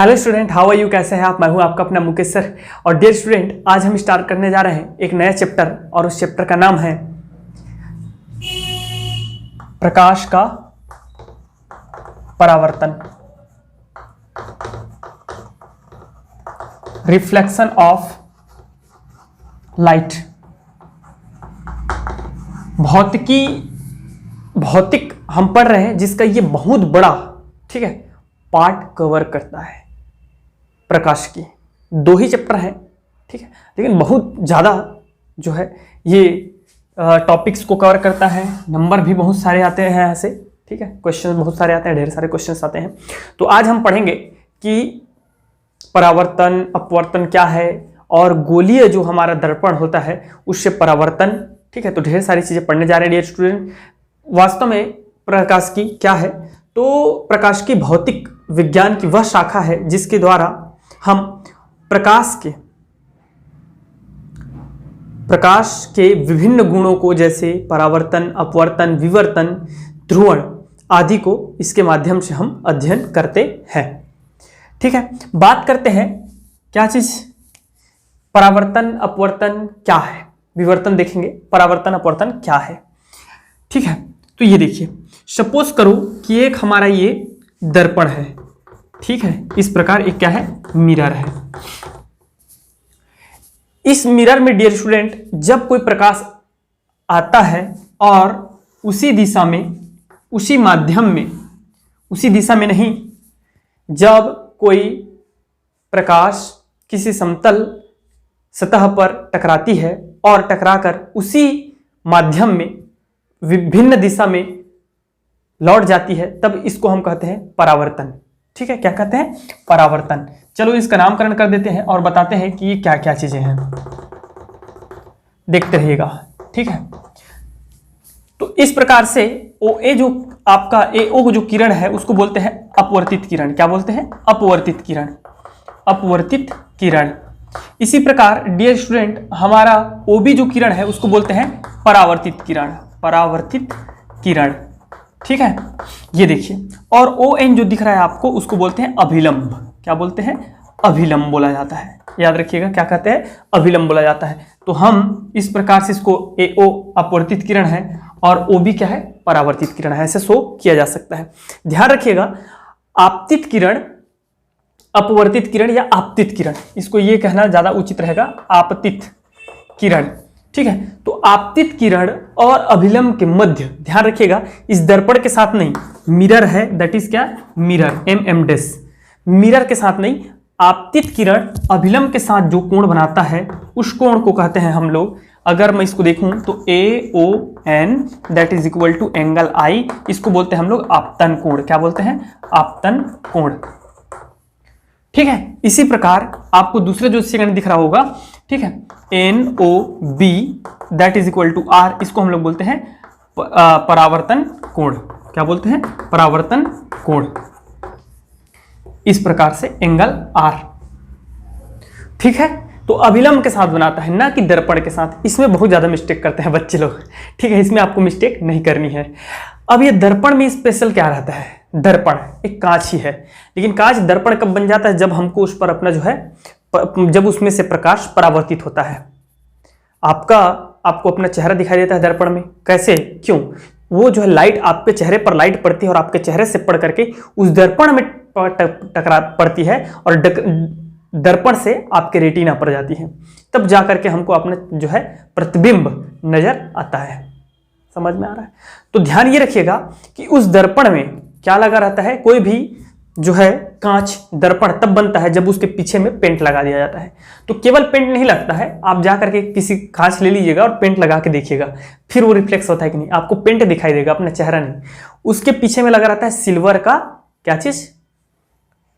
Hello student, how are you? कैसे हैं आप? मैं हूं आपका अपना मुकेश सर। और डियर स्टूडेंट, आज हम स्टार्ट करने जा रहे हैं एक नया चैप्टर और उस चैप्टर का नाम है प्रकाश का परावर्तन, रिफ्लेक्शन ऑफ लाइट। भौतिक हम पढ़ रहे हैं जिसका ये बहुत बड़ा पार्ट कवर करता है। प्रकाश की दो ही चैप्टर हैं, ठीक है, लेकिन बहुत ज़्यादा जो है ये टॉपिक्स को कवर करता है। नंबर भी बहुत सारे आते हैं ऐसे, ठीक है, क्वेश्चन बहुत सारे आते हैं, ढेर सारे क्वेश्चंस आते हैं। तो आज हम पढ़ेंगे कि परावर्तन अपवर्तन क्या है और गोलीय जो हमारा दर्पण होता है उससे परावर्तन, ठीक है। तो ढेर सारी चीज़ें पढ़ने जा रहे हैं डियर स्टूडेंट। वास्तव में प्रकाश की क्या है, तो प्रकाश की भौतिक विज्ञान की वह शाखा है जिसके द्वारा हम प्रकाश के विभिन्न गुणों को, जैसे परावर्तन, अपवर्तन, विवर्तन, ध्रुवण आदि को इसके माध्यम से हम अध्ययन करते हैं, ठीक है। बात करते हैं क्या चीज, परावर्तन अपवर्तन क्या है, विवर्तन देखेंगे, परावर्तन अपवर्तन क्या है, ठीक है। तो ये देखिए, सपोज करो कि एक हमारा ये दर्पण है, ठीक है, इस प्रकार एक क्या है, मिरर है। इस मिरर में डियर स्टूडेंट जब कोई प्रकाश आता है और उसी दिशा में, उसी माध्यम में, उसी दिशा में नहीं, जब कोई प्रकाश किसी समतल सतह पर टकराती है और टकराकर उसी माध्यम में विभिन्न दिशा में लौट जाती है, तब इसको हम कहते हैं परावर्तन, ठीक है। क्या कहते हैं? परावर्तन। चलो इसका नामकरण कर देते हैं और बताते हैं कि ये क्या क्या चीजें हैं, देखते रहिएगा, ठीक है। तो इस प्रकार से OA जो आपका AO जो किरण है उसको बोलते हैं अपवर्तित किरण। क्या बोलते हैं? अपवर्तित किरण, अपवर्तित किरण। इसी प्रकार डियर स्टूडेंट हमारा OB जो किरण है उसको बोलते हैं परावर्तित किरण, परावर्तित किरण, ठीक है। ये देखिए, और ON जो दिख रहा है आपको उसको बोलते हैं अभिलंब। क्या बोलते हैं? अभिलंब बोला जाता है। याद रखिएगा, क्या कहते हैं? अभिलंब बोला जाता है। तो हम इस प्रकार से इसको AO अपवर्तित किरण है और OB क्या है? परावर्तित किरण है, ऐसे शो किया जा सकता है। ध्यान रखिएगा, आपतित किरण, अपवर्तित किरण या आपतित किरण, इसको ये कहना ज्यादा उचित रहेगा, आपतित किरण, ठीक है। तो आपतित किरण और अभिलंब के मध्य, ध्यान रखिएगा, इस दर्पण के साथ नहीं, मिरर है, दैट इज क्या? मिरर, MM', मिरर के साथ नहीं, आपतित किरण अभिलंब के साथ जो कोण बनाता है उस कोण को कहते हैं हम लोग, अगर मैं इसको देखूं तो AON that is equal to angle I, इसको बोलते हैं हम लोग आपतन कोण। क्या बोलते हैं? आपतन कोण, ठीक है। इसी प्रकार आपको दूसरे जो सेकंड दिख रहा होगा, ठीक है, NOB that is equal to R, इसको हम लोग बोलते हैं परावर्तन कोण। क्या बोलते हैं? परावर्तन कोण। इस प्रकार से एंगल R, ठीक है। तो अभिलंब के साथ बनाता है, ना कि दर्पण के साथ। इसमें बहुत ज्यादा मिस्टेक करते हैं बच्चे लोग, ठीक है, इसमें आपको मिस्टेक नहीं करनी है। अब ये दर्पण में स्पेशल क्या रहता है? दर्पण एक कांच ही है, लेकिन कांच दर्पण कब बन जाता है? जब हमको उस पर अपना जो है, जब उसमें से प्रकाश परावर्तित होता है। आपको अपना चेहरा दिखाई देता है दर्पण में, कैसे? क्यों? वो जो है लाइट, आपके चेहरे पर लाइट पड़ती है और आपके चेहरे से पड़ करके उस दर्पण में टकरा पड़ती है और दर्पण से आपके रेटिना पर जाती है, तब जाकर के हमको अपना जो है प्रतिबिंब नजर आता है। समझ में आ रहा है? तो ध्यान ये रखिएगा कि उस दर्पण में क्या लगा रहता है, कोई भी जो है कांच, दर्पण तब बनता है जब उसके पीछे में पेंट लगा दिया जाता है। तो केवल पेंट नहीं लगता है, आप जा करके किसी कांच ले लीजिएगा और पेंट लगा के देखिएगा, फिर वो रिफ्लेक्स होता है कि नहीं, आपको पेंट दिखाई देगा, अपना चेहरा नहीं। उसके पीछे में लगा रहता है सिल्वर का क्या चीज?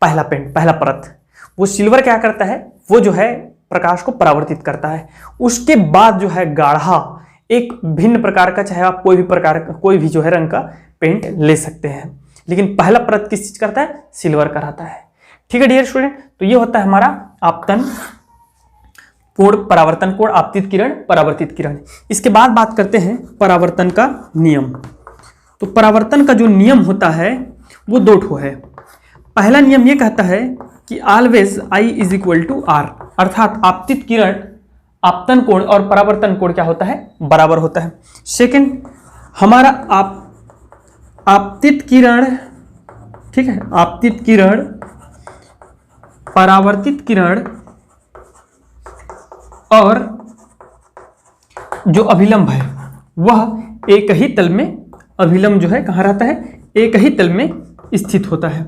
पहला पेंट, पहला परत। वो सिल्वर क्या करता है? वो जो है प्रकाश को परावर्तित करता है। उसके बाद जो है गाढ़ा एक भिन्न प्रकार का, चाहे आप कोई भी जो है रंग का पेंट ले सकते हैं, लेकिन पहला परत किस चीज करता है? सिल्वर का रहता है, ठीक है डियर स्टूडेंट। तो ये होता है हमारा आपतन कोण, परावर्तन कोण, आपतित किरण, परावर्तित किरण। इसके बाद बात करते हैं परावर्तन का नियम। तो परावर्तन का जो नियम होता है वो दो ठो है। पहला नियम ये कहता है कि always I is equal to R, अर्थात आपतित किरण आपतन कोण और परावर्तन कोण क्या होता है, बराबर होता है। सेकंड, हमारा आपतित किरण, ठीक है, आपतित किरण परावर्तित किरण और जो अभिलंब है वह एक ही तल में, अभिलंब जो है कहाँ रहता है, एक ही तल में स्थित होता है।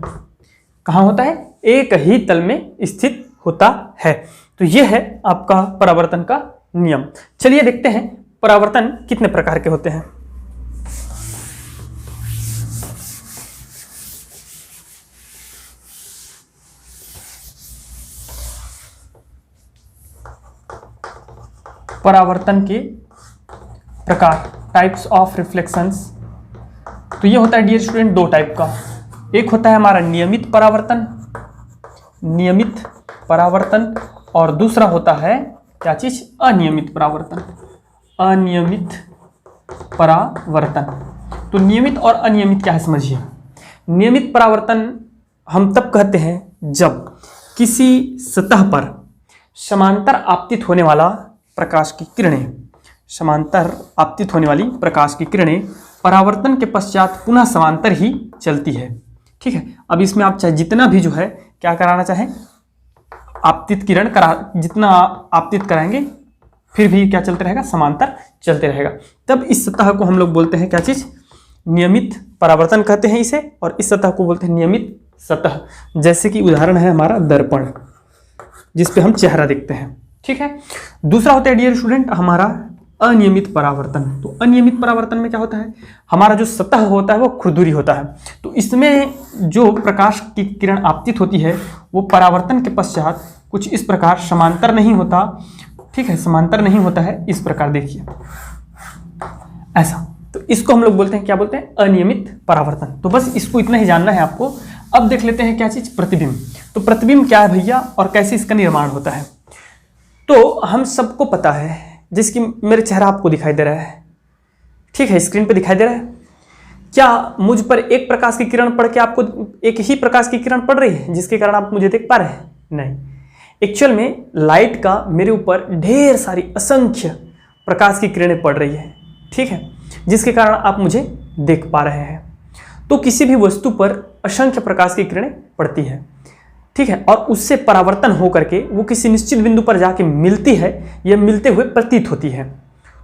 कहाँ होता है, एक ही तल में स्थित होता है। तो यह है आपका परावर्तन का नियम। चलिए देखते हैं परावर्तन कितने प्रकार के होते हैं। परावर्तन के प्रकार, टाइप्स ऑफ रिफ्लेक्शंस। तो ये होता है डियर स्टूडेंट दो टाइप का। एक होता है हमारा नियमित परावर्तन, नियमित परावर्तन, और दूसरा होता है क्या चीज, अनियमित परावर्तन, अनियमित परावर्तन। तो नियमित और अनियमित क्या है समझिए। नियमित परावर्तन हम तब कहते हैं जब किसी सतह पर समांतर आपतित होने वाला प्रकाश की किरणें, समांतर आपतित होने वाली प्रकाश की किरणें परावर्तन के पश्चात पुनः समांतर ही चलती है। ठीक है, अब इसमें आप चाहे जितना भी जो है क्या कराना चाहें, आपतित किरण जितना आपतित कराएंगे फिर भी क्या चलते रहेगा, समांतर चलते रहेगा। तब इस सतह को हम लोग बोलते हैं क्या चीज, नियमित परावर्तन कहते हैं इसे, और इस सतह को बोलते हैं नियमित सतह। जैसे कि उदाहरण है हमारा दर्पण, जिसपे हम चेहरा देखते हैं। ठीक है, दूसरा होता है डियर स्टूडेंट हमारा अनियमित परावर्तन। तो अनियमित परावर्तन में क्या होता है, हमारा जो सतह होता है वो खुरदुरी होता है। तो इसमें जो प्रकाश की किरण आपतित होती है वो परावर्तन के पश्चात कुछ इस प्रकार समांतर नहीं होता। ठीक है, समांतर नहीं होता है, इस प्रकार देखिए ऐसा। तो इसको हम लोग बोलते हैं, क्या बोलते हैं, अनियमित परावर्तन। तो बस इसको इतना ही जानना है आपको। अब देख लेते हैं क्या चीज, प्रतिबिंब। तो प्रतिबिंब क्या है भैया और कैसे इसका निर्माण होता है। तो हम सबको पता है, जिसकी मेरे चेहरा आपको दिखाई दे रहा है, ठीक है, स्क्रीन पे दिखाई दे रहा है। क्या मुझ पर एक प्रकाश की किरण पड़ के आपको एक ही प्रकाश की किरण पड़ रही है जिसके कारण आप मुझे देख पा रहे हैं? नहीं, एक्चुअल में लाइट का मेरे ऊपर ढेर सारी असंख्य प्रकाश की किरणें पड़ रही है, ठीक है, जिसके कारण आप मुझे देख पा रहे हैं। तो किसी भी वस्तु पर असंख्य प्रकाश की किरणें पड़ती है, ठीक है, और उससे परावर्तन हो करके वो किसी निश्चित बिंदु पर जाके मिलती है या मिलते हुए प्रतीत होती है।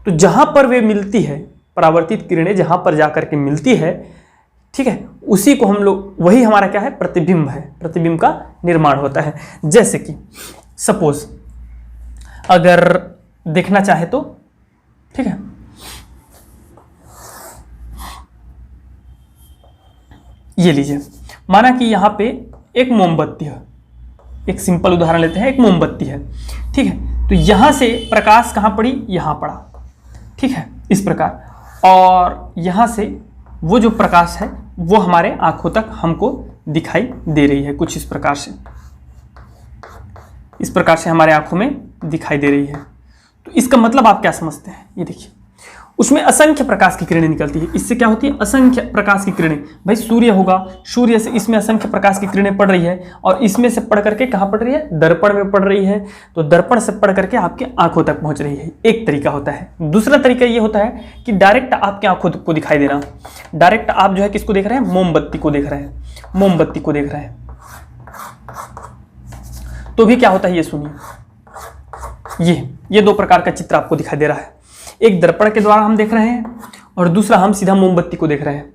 तो जहां पर वे मिलती है, परावर्तित किरणें जहां पर जाकर के मिलती है, ठीक है, उसी को हम लोग, वही हमारा क्या है, प्रतिबिंब है। प्रतिबिंब का निर्माण होता है। जैसे कि सपोज अगर देखना चाहे तो, ठीक है, ये लीजिए, माना कि यहां पे एक मोमबत्ती है, एक सिंपल उदाहरण लेते हैं, एक मोमबत्ती है, ठीक है। तो यहां से प्रकाश कहां पड़ी, यहां पड़ा, ठीक है, इस प्रकार, और यहां से वो जो प्रकाश है वो हमारे आंखों तक हमको दिखाई दे रही है, कुछ इस प्रकार से, इस प्रकार से हमारे आंखों में दिखाई दे रही है। तो इसका मतलब आप क्या समझते हैं, ये देखिए, उसमें असंख्य प्रकाश की किरणें निकलती है। इससे क्या होती है, असंख्य प्रकाश की किरणें। भाई सूर्य होगा, सूर्य से इसमें असंख्य प्रकाश की किरणें पड़ रही है, और इसमें से पढ़ करके कहाँ पड़ रही है, दर्पण में पड़ रही है। तो दर्पण से पढ़ करके आपके आंखों तक पहुंच रही है, एक तरीका होता है। दूसरा तरीका ये होता है कि डायरेक्ट आपके आंखों को दिखाई देना। डायरेक्ट आप जो है किसको देख रहे हैं, मोमबत्ती को देख रहे हैं, मोमबत्ती को देख रहे हैं। तो भी क्या होता है, ये सुनिए, ये दो प्रकार का चित्र आपको दिखाई दे रहा है। एक दर्पण के द्वारा हम देख रहे हैं और दूसरा हम सीधा मोमबत्ती को देख रहे हैं,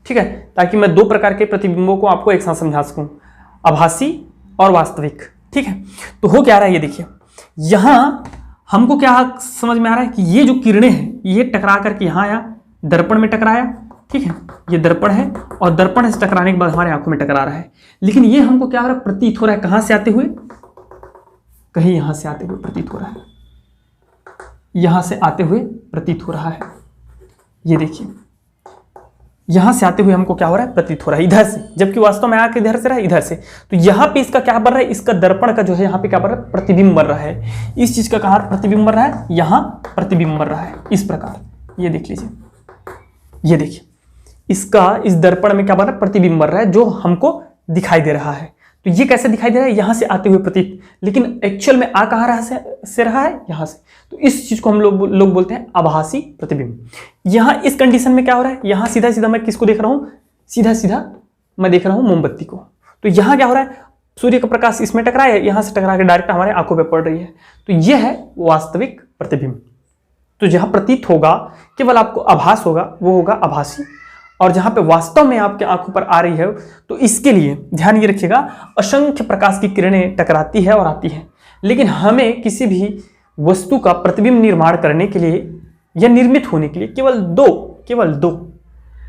ठीक है, ताकि मैं दो प्रकार के प्रतिबिंबों को आपको एक साथ समझा सकूं, आभासी और वास्तविक, ठीक है। तो हो क्या रहा है, ये देखिए, यहां हमको क्या समझ में आ रहा है कि ये जो किरणें हैं ये टकरा करके यहां आया, दर्पण में टकराया, ठीक है, ये दर्पण है, और दर्पण से टकराने के बाद हमारे आंखों में टकरा रहा है। लेकिन ये हमको क्या हो रहा है, प्रतीत हो रहा है, कहां से आते हुए, कहीं यहां से आते हुए प्रतीत हो रहा है, यहां से आते हुए प्रतीत हो रहा है। ये देखिए, यहां से आते हुए हमको क्या हो रहा है, प्रतीत हो रहा है इधर से, जबकि वास्तव में आके इधर से रहा है, इधर से। तो यहां पे इसका क्या बन रहा है, इसका दर्पण का जो है यहां पे क्या बन रहा है, प्रतिबिंब बन रहा है। इस चीज का कहां प्रतिबिंब बन रहा है, यहां प्रतिबिंब बन रहा है, इस प्रकार। ये देख लीजिए, ये देखिए, इसका इस दर्पण में क्या बन रहा है, प्रतिबिंब बन रहा है, जो हमको दिखाई दे रहा है। तो ये कैसे दिखाई दे रहा है? यहां से आते हुए प्रतीक, लेकिन एक्चुअल में आ कहां से रहा है? यहां से। तो इस चीज को हम लोग बोलते हैं आभासी प्रतिबिंब। यहां इस कंडीशन में क्या हो रहा है? यहां सीधा सीधा मैं किसको देख रहा हूं? सीधा सीधा मैं देख रहा हूं मोमबत्ती को। तो यहां क्या हो रहा है? सूर्य का प्रकाश इसमें टकरा है, यहां से टकरा के डायरेक्ट हमारे आंखों पे पड़ रही है। तो यह है वास्तविक प्रतिबिंब। तो जहां प्रतीत होगा, केवल आपको आभास होगा, वो होगा आभासी। और जहां पे वास्तव में आपके आंखों पर आ रही है, तो इसके लिए ध्यान ये रखिएगा, असंख्य प्रकाश की किरणें टकराती है और आती है। लेकिन हमें किसी भी वस्तु का प्रतिबिंब निर्माण करने के लिए या निर्मित होने के लिए केवल दो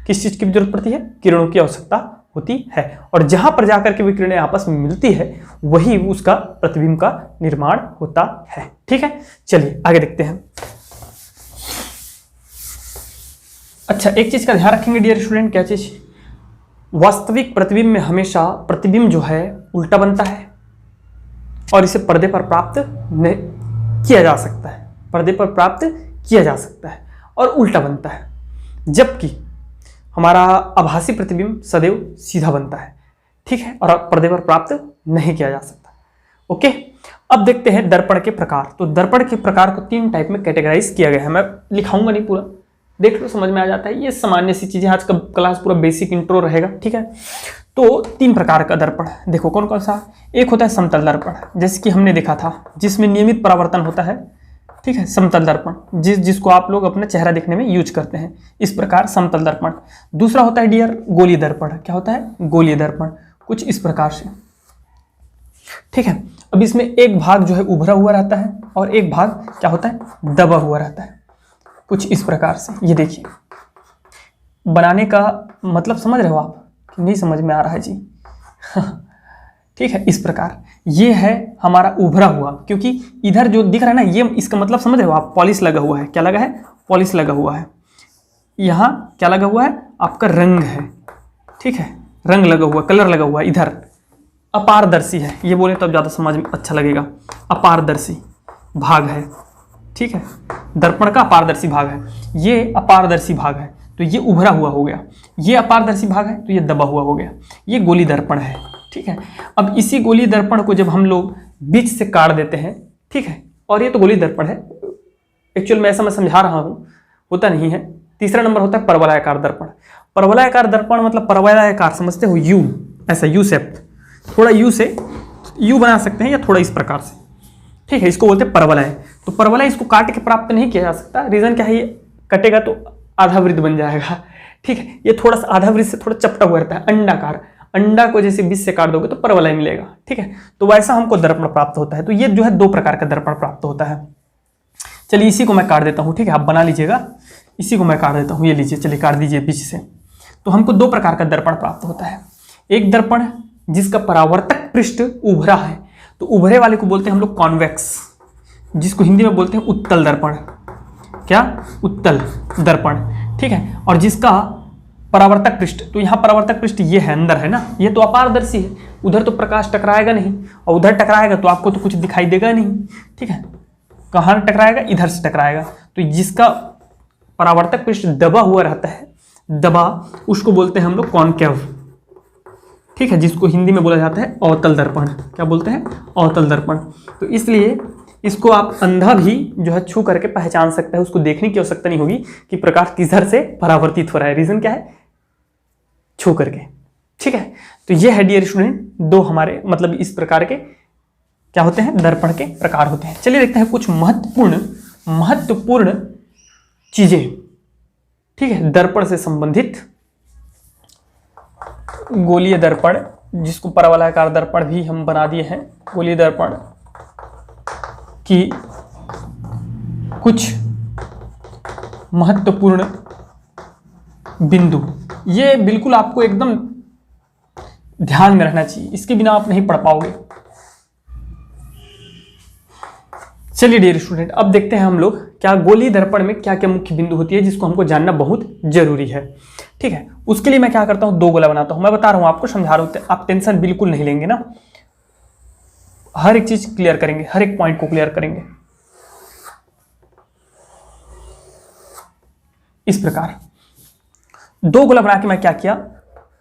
किस चीज की जरूरत पड़ती है? किरणों की आवश्यकता होती है। और जहां पर जाकर के वे किरणें आपस में मिलती है, वही उसका प्रतिबिंब का निर्माण होता है। ठीक है, चलिए आगे देखते हैं। अच्छा, एक चीज का ध्यान रखेंगे डियर स्टूडेंट, क्या चीज? वास्तविक प्रतिबिंब में हमेशा प्रतिबिंब जो है उल्टा बनता है और इसे पर्दे पर प्राप्त किया जा सकता है। पर्दे पर प्राप्त किया जा सकता है और उल्टा बनता है, जबकि हमारा आभासी प्रतिबिंब सदैव सीधा बनता है। ठीक है, और पर्दे पर प्राप्त नहीं किया जा सकता। ओके, अब देखते हैं दर्पण के प्रकार। तो दर्पण के प्रकार को 3 टाइप में कैटेगराइज किया गया है। मैं लिखाऊंगा नहीं, पूरा देख लो, समझ में आ जाता है। ये सामान्य सी चीजें, आज का क्लास पूरा बेसिक इंट्रो रहेगा। ठीक है, तो 3 प्रकार का दर्पण देखो, कौन कौन सा? एक होता है समतल दर्पण, जैसे कि हमने देखा था, जिसमें नियमित परावर्तन होता है। ठीक है, समतल दर्पण जिसको आप लोग अपना चेहरा देखने में यूज करते हैं, इस प्रकार समतल दर्पण। दूसरा होता है डियर गोलीय दर्पण। क्या होता है? गोलीय दर्पण, कुछ इस प्रकार से। ठीक है, अब इसमें एक भाग जो है उभरा हुआ रहता है और एक भाग क्या होता है? दबा हुआ रहता है, कुछ इस प्रकार से। ये देखिए, बनाने का मतलब समझ रहे हो आप कि नहीं समझ में आ रहा है जी? ठीक है, इस प्रकार ये है हमारा उभरा हुआ, क्योंकि इधर जो दिख रहा है ना, ये इसका मतलब समझ रहे हो आप? पॉलिश लगा हुआ है। क्या लगा है? पॉलिश लगा हुआ है। यहाँ क्या लगा हुआ है? आपका रंग है। ठीक है, रंग लगा हुआ, कलर लगा हुआ है। इधर अपारदर्शी है, ये बोले तो अब ज़्यादा समझ में अच्छा लगेगा। अपारदर्शी भाग है। ठीक है, दर्पण का अपारदर्शी भाग है, ये अपारदर्शी भाग है, तो ये उभरा हुआ हो गया। ये अपारदर्शी भाग है, तो ये दबा हुआ हो गया। ये गोली दर्पण है। ठीक है, अब इसी गोली दर्पण को जब हम लोग बीच से काट देते हैं, ठीक है, और ये तो गोली दर्पण है, एक्चुअल में ऐसा मैं समझा रहा हूँ, होता नहीं है। तीसरा नंबर होता है परवलयाकार दर्पण। परवलयाकार दर्पण मतलब परवलयाकार समझते हो? यू, ऐसा यू शेप, थोड़ा यू से यू बना सकते हैं या थोड़ा इस प्रकार से। ठीक है, इसको बोलते हैं परवलय। तो परवलय इसको काट के प्राप्त नहीं किया जा सकता। रीजन क्या है? ये कटेगा तो आधा वृत्त बन जाएगा। ठीक है, ये थोड़ा सा आधा वृत्त से थोड़ा चपटा हुआ रहता है, अंडाकार। अंडा को जैसे बीच से काट दोगे तो परवलय मिलेगा। ठीक है, तो वैसा हमको दर्पण प्राप्त होता है। तो ये जो है 2 प्रकार का दर्पण प्राप्त होता है। चलिए इसी को मैं काट देता हूँ। ठीक है, आप बना लीजिएगा, इसी को मैं काट देता हूँ। ये लीजिए, चलिए काट दीजिए बीच से। तो हमको 2 प्रकार का दर्पण प्राप्त होता है। एक दर्पण जिसका परावर्तक पृष्ठ उभरा है, तो उभरे वाले को बोलते हैं हम लोग कॉन्वेक्स, जिसको हिंदी में बोलते हैं उत्तल दर्पण। क्या? उत्तल दर्पण। ठीक है, और जिसका परावर्तक पृष्ठ, तो यहाँ परावर्तक पृष्ठ ये है, अंदर है ना, ये तो अपारदर्शी है, उधर तो प्रकाश टकराएगा नहीं, और उधर टकराएगा तो आपको तो कुछ दिखाई देगा नहीं। ठीक है, कहाँ टकराएगा? इधर से टकराएगा। तो जिसका परावर्तक पृष्ठ दबा हुआ रहता है, दबा, उसको बोलते हैं हम लोग कॉनकेव। ठीक है, जिसको हिंदी में बोला जाता है अवतल दर्पण। क्या बोलते हैं? अवतल दर्पण। तो इसलिए इसको आप अंधा भी जो है छू करके पहचान सकता है, उसको देखने की आवश्यकता नहीं होगी कि प्रकाश किधर से परावर्तित हो रहा है। रीजन क्या है? छू करके। ठीक है, तो ये है डियर स्टूडेंट 2 हमारे मतलब इस प्रकार के क्या होते हैं? दर्पण के प्रकार होते हैं। चलिए देखते हैं कुछ महत्वपूर्ण चीजें। ठीक है, दर्पण से संबंधित। गोलीय दर्पण, जिसको परवलयाकार दर्पण भी हम बना दिए हैं, गोलीय दर्पण की कुछ महत्वपूर्ण बिंदु, ये बिल्कुल आपको एकदम ध्यान में रहना चाहिए, इसके बिना आप नहीं पढ़ पाओगे। चलिए डियर स्टूडेंट, अब देखते हैं हम लोग क्या गोलीय दर्पण में क्या क्या मुख्य बिंदु होती है, जिसको हमको जानना बहुत जरूरी है। ठीक है, उसके लिए मैं क्या करता हूं? 2 गोला बनाता हूं। मैं बता रहा हूं आपको, समझा रहा हूं, आप टेंशन बिल्कुल नहीं लेंगे ना, हर एक चीज क्लियर करेंगे, हर एक पॉइंट को क्लियर करेंगे। इस प्रकार 2 गोला बना के मैं क्या किया?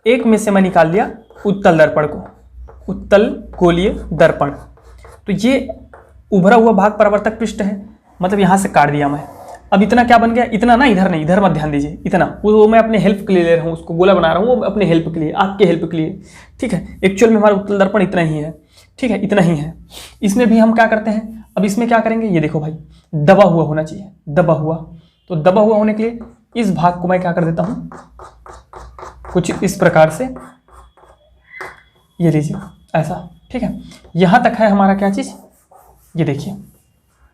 एक में से मैं निकाल लिया उत्तल दर्पण को, उत्तल गोलीय दर्पण। तो ये उभरा हुआ भाग परावर्तक पृष्ठ है, मतलब यहां से काट दिया मैं। अब इतना क्या बन गया, इतना ना, इधर नहीं, इधर मत ध्यान दीजिए, इतना वो मैं अपने हेल्प के लिए ले रहा हूँ, उसको गोला बना रहा हूँ वो अपने हेल्प के लिए, आपके हेल्प के लिए, ठीक है। एक्चुअल में हमारा उत्तल दर्पण इतना ही है, ठीक है, इतना ही है। इसमें भी हम क्या करते हैं, अब इसमें क्या करेंगे, ये देखो भाई, दबा हुआ होना चाहिए, दबा हुआ। तो दबा हुआ होने के लिए इस भाग को मैं क्या कर देता हूँ, कुछ इस प्रकार से, ये लीजिए ऐसा, ठीक है। यहां तक है हमारा क्या चीज, ये देखिए,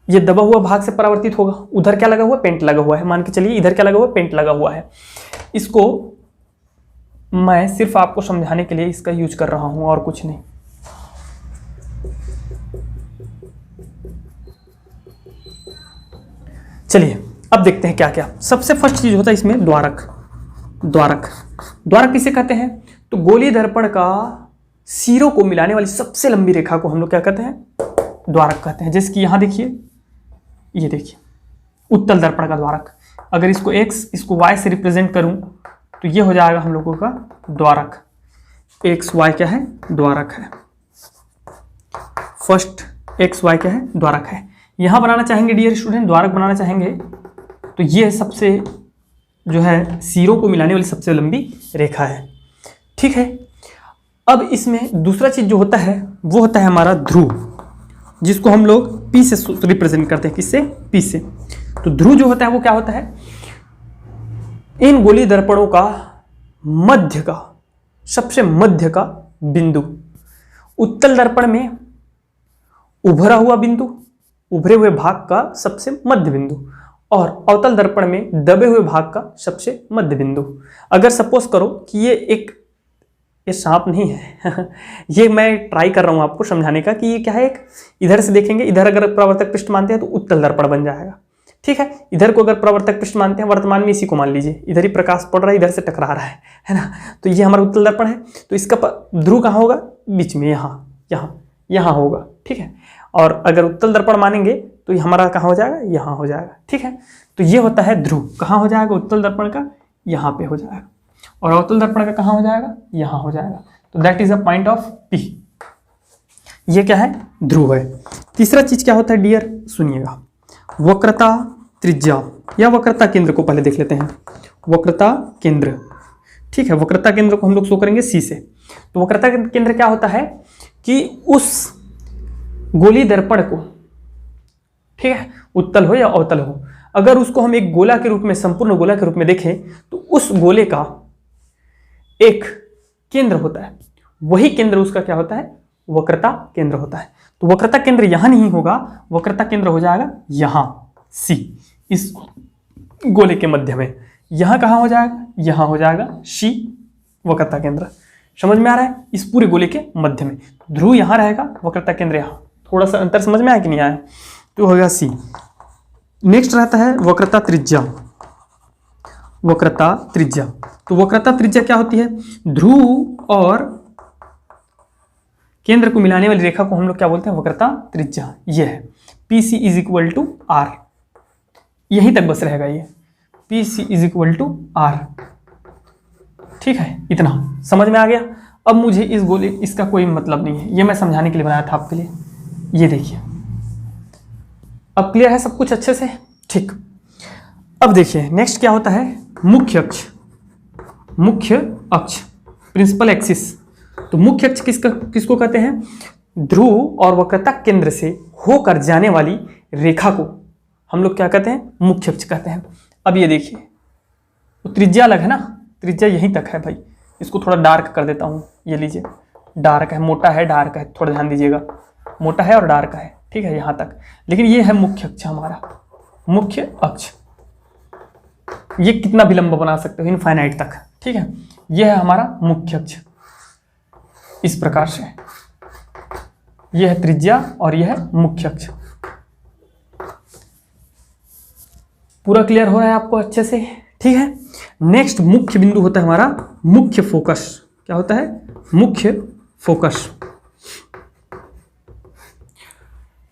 ये दबा हुआ भाग से परावर्तित होगा। उधर क्या लगा हुआ है, पेंट लगा हुआ है, मान के चलिए इधर क्या लगा हुआ है, पेंट लगा हुआ है। इसको मैं सिर्फ आपको समझाने के लिए इसका यूज कर रहा हूं और कुछ नहीं। चलिए अब देखते हैं क्या क्या। सबसे फर्स्ट चीज होता है इसमें द्वारक। द्वारक, द्वारक किसे कहते हैं, तो गोलीय दर्पण का सिरों को मिलाने वाली सबसे लंबी रेखा को हम लोग क्या कहते हैं, द्वारक कहते हैं। जैसे कि यहां देखिए, ये देखिए उत्तल दर्पण का द्वारक। अगर इसको x, इसको y से रिप्रेजेंट करूं तो ये हो जाएगा हम लोगों का द्वारक। x y क्या है, द्वारक है। फर्स्ट x y क्या है, द्वारक है। यहां बनाना चाहेंगे डियर स्टूडेंट, द्वारक बनाना चाहेंगे तो ये सबसे जो है सिरों को मिलाने वाली सबसे लंबी रेखा है, ठीक है। अब इसमें दूसरा चीज जो होता है वो होता है हमारा ध्रुव, जिसको हम लोग P से रिप्रेजेंट करते हैं, किससे, P से। तो ध्रुव जो होता है वो क्या होता है, इन गोलीय दर्पणों का मध्य का, सबसे मध्य का बिंदु, उत्तल दर्पण में उभरा हुआ बिंदु, उभरे हुए भाग का सबसे मध्य बिंदु, और अवतल दर्पण में दबे हुए भाग का सबसे मध्य बिंदु। अगर सपोज करो कि ये सांप नहीं है ये मैं ट्राई कर रहा हूं आपको समझाने का कि ये क्या है, एक इधर से देखेंगे, इधर अगर परावर्तक पृष्ठ मानते हैं तो उत्तल दर्पण बन जाएगा, ठीक है। इधर को अगर परावर्तक पृष्ठ मानते हैं, वर्तमान में इसी को मान लीजिए, इधर ही प्रकाश पड़ रहा है, इधर से टकरा रहा है ना, तो ये हमारा उत्तल दर्पण है। तो इसका ध्रुव कहाँ होगा, बीच में, यहाँ होगा, ठीक है। और अगर उत्तल दर्पण मानेंगे तो ये हमारा कहाँ हो जाएगा, यहाँ हो जाएगा, ठीक है। तो ये होता है ध्रुव, कहाँ हो जाएगा, उत्तल दर्पण का यहाँ पे हो जाएगा, और अवतल दर्पण का कहाँ हो जाएगा, यहाँ हो जाएगा। तो that is a point of P। ये क्या है, ध्रुव है। तीसरा चीज क्या होता है डियर, सुनिएगा, वक्रता त्रिज्या या वक्रता केंद्र को पहले देख लेते हैं। वक्रता केंद्र, ठीक है, वक्रता केंद्र को हम लोग शो करेंगे C से। तो वक्रता केंद्र क्या होता है कि उस गोलीय दर्पण को, ठीक है, उत्तल हो या अवतल हो, अगर उसको हम एक गोला के रूप में, संपूर्ण गोला के रूप में देखें तो उस गोले का एक केंद्र होता है, वही केंद्र उसका क्या होता है, वक्रता केंद्र होता है। तो वक्रता केंद्र यहां नहीं होगा, वक्रता केंद्र हो जाएगा यहां C, इस गोले के मध्य में। यहां कहां हो जाएगा, यहां हो जाएगा C, वक्रता केंद्र। समझ में आ रहा है, इस पूरे गोले के मध्य में ध्रुव यहां रहेगा, वक्रता केंद्र यहां। थोड़ा सा अंतर समझ में आया कि नहीं आया, तो होगा C। नेक्स्ट रहता है वक्रता त्रिज्या। वक्रता त्रिज्या, तो वक्रता त्रिज्या क्या होती है, ध्रुव और केंद्र को मिलाने वाली रेखा को हम लोग क्या बोलते हैं, वक्रता त्रिज्या। ये है PC is equal to R, यहीं तक बस रहेगा ये, PC is equal to R, ठीक है। इतना समझ में आ गया। अब मुझे इस गोले, इसका कोई मतलब नहीं है, ये मैं समझाने के लिए बनाया था आपके लिए। ये देखिए, अब क्लियर है सब कुछ अच्छे से, ठीक। अब देखिए नेक्स्ट क्या होता है, मुख्य अक्ष। मुख्य अक्ष, प्रिंसिपल एक्सिस। तो मुख्य अक्ष किसको कहते हैं, ध्रुव और वक्रता केंद्र से होकर जाने वाली रेखा को हम लोग क्या कहते हैं, मुख्य अक्ष कहते हैं। अब ये देखिए, तो त्रिज्या अलग है ना, त्रिज्या यहीं तक है भाई। इसको थोड़ा डार्क कर देता हूँ, ये लीजिए, डार्क है, मोटा है, डार्क है, थोड़ा ध्यान दीजिएगा, मोटा है और डार्क है, ठीक है, यहाँ तक। लेकिन ये है मुख्य अक्ष हमारा, मुख्य अक्ष। ये कितना भी लंबा बना सकते हो, इनफाइनाइट तक, ठीक है। ये है हमारा मुख्य अक्ष, इस प्रकार से। यह है त्रिज्या और यह है मुख्य अक्ष। पूरा क्लियर हो रहा है आपको अच्छे से, ठीक है। नेक्स्ट मुख्य बिंदु होता है हमारा मुख्य फोकस। क्या होता है, मुख्य फोकस।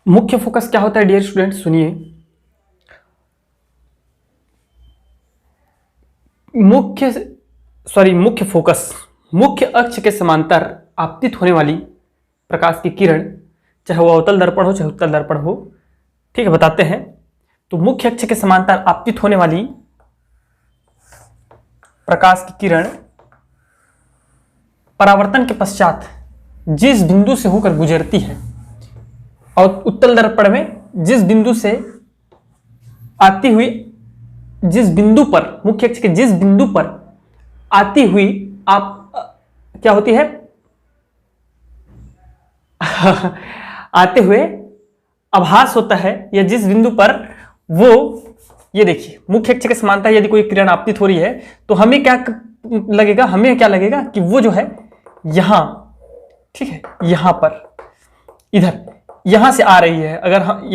मुख्य फोकस क्या होता है डियर स्टूडेंट, सुनिए। मुख्य फोकस मुख्य अक्ष के समांतर आपतित होने वाली प्रकाश की किरण, चाहे वो अवतल दर्पण हो चाहे उत्तल दर्पण हो, ठीक है, बताते हैं। तो मुख्य अक्ष के समांतर आपतित होने वाली प्रकाश की किरण परावर्तन के पश्चात जिस बिंदु से होकर गुजरती है, और उत्तल दर्पण में जिस बिंदु से आती हुई, जिस बिंदु पर, मुख्य अक्ष के जिस बिंदु पर आती हुई आप क्या होती है आते हुए आभास होता है, या जिस बिंदु पर वो, ये देखिए मुख्य अक्ष के समांतर यदि कोई किरण आपतित हो रही है तो हमें क्या लगेगा, हमें क्या लगेगा कि वो जो है यहां, ठीक है, यहां पर, इधर, यहां से आ रही है। अगर हम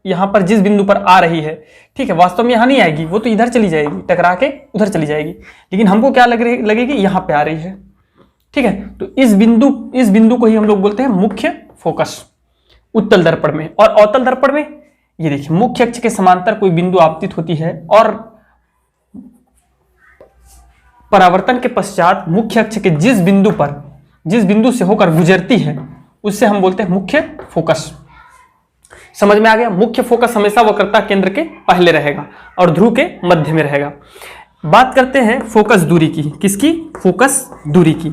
यहां पर जिस बिंदु पर आ रही है, ठीक है, वास्तव में यहां नहीं आएगी, वो तो इधर चली जाएगी, टकरा के उधर चली जाएगी, लेकिन हमको क्या लगेगी, यहां पे आ रही है, ठीक है। तो इस बिंदु को ही हम लोग बोलते हैं मुख्य फोकस उत्तल दर्पण में। और अवतल दर्पण में ये देखिए मुख्य अक्ष के समांतर कोई बिंदु आपतित होती है और परावर्तन के पश्चात मुख्य अक्ष के जिस बिंदु से होकर गुजरती है उससे हम बोलते हैं मुख्य फोकस। समझ में आ गया? मुख्य फोकस हमेशा वक्रता केंद्र के पहले रहेगा और ध्रुव के मध्य में रहेगा। बात करते हैं फोकस दूरी की। किसकी? फोकस दूरी की।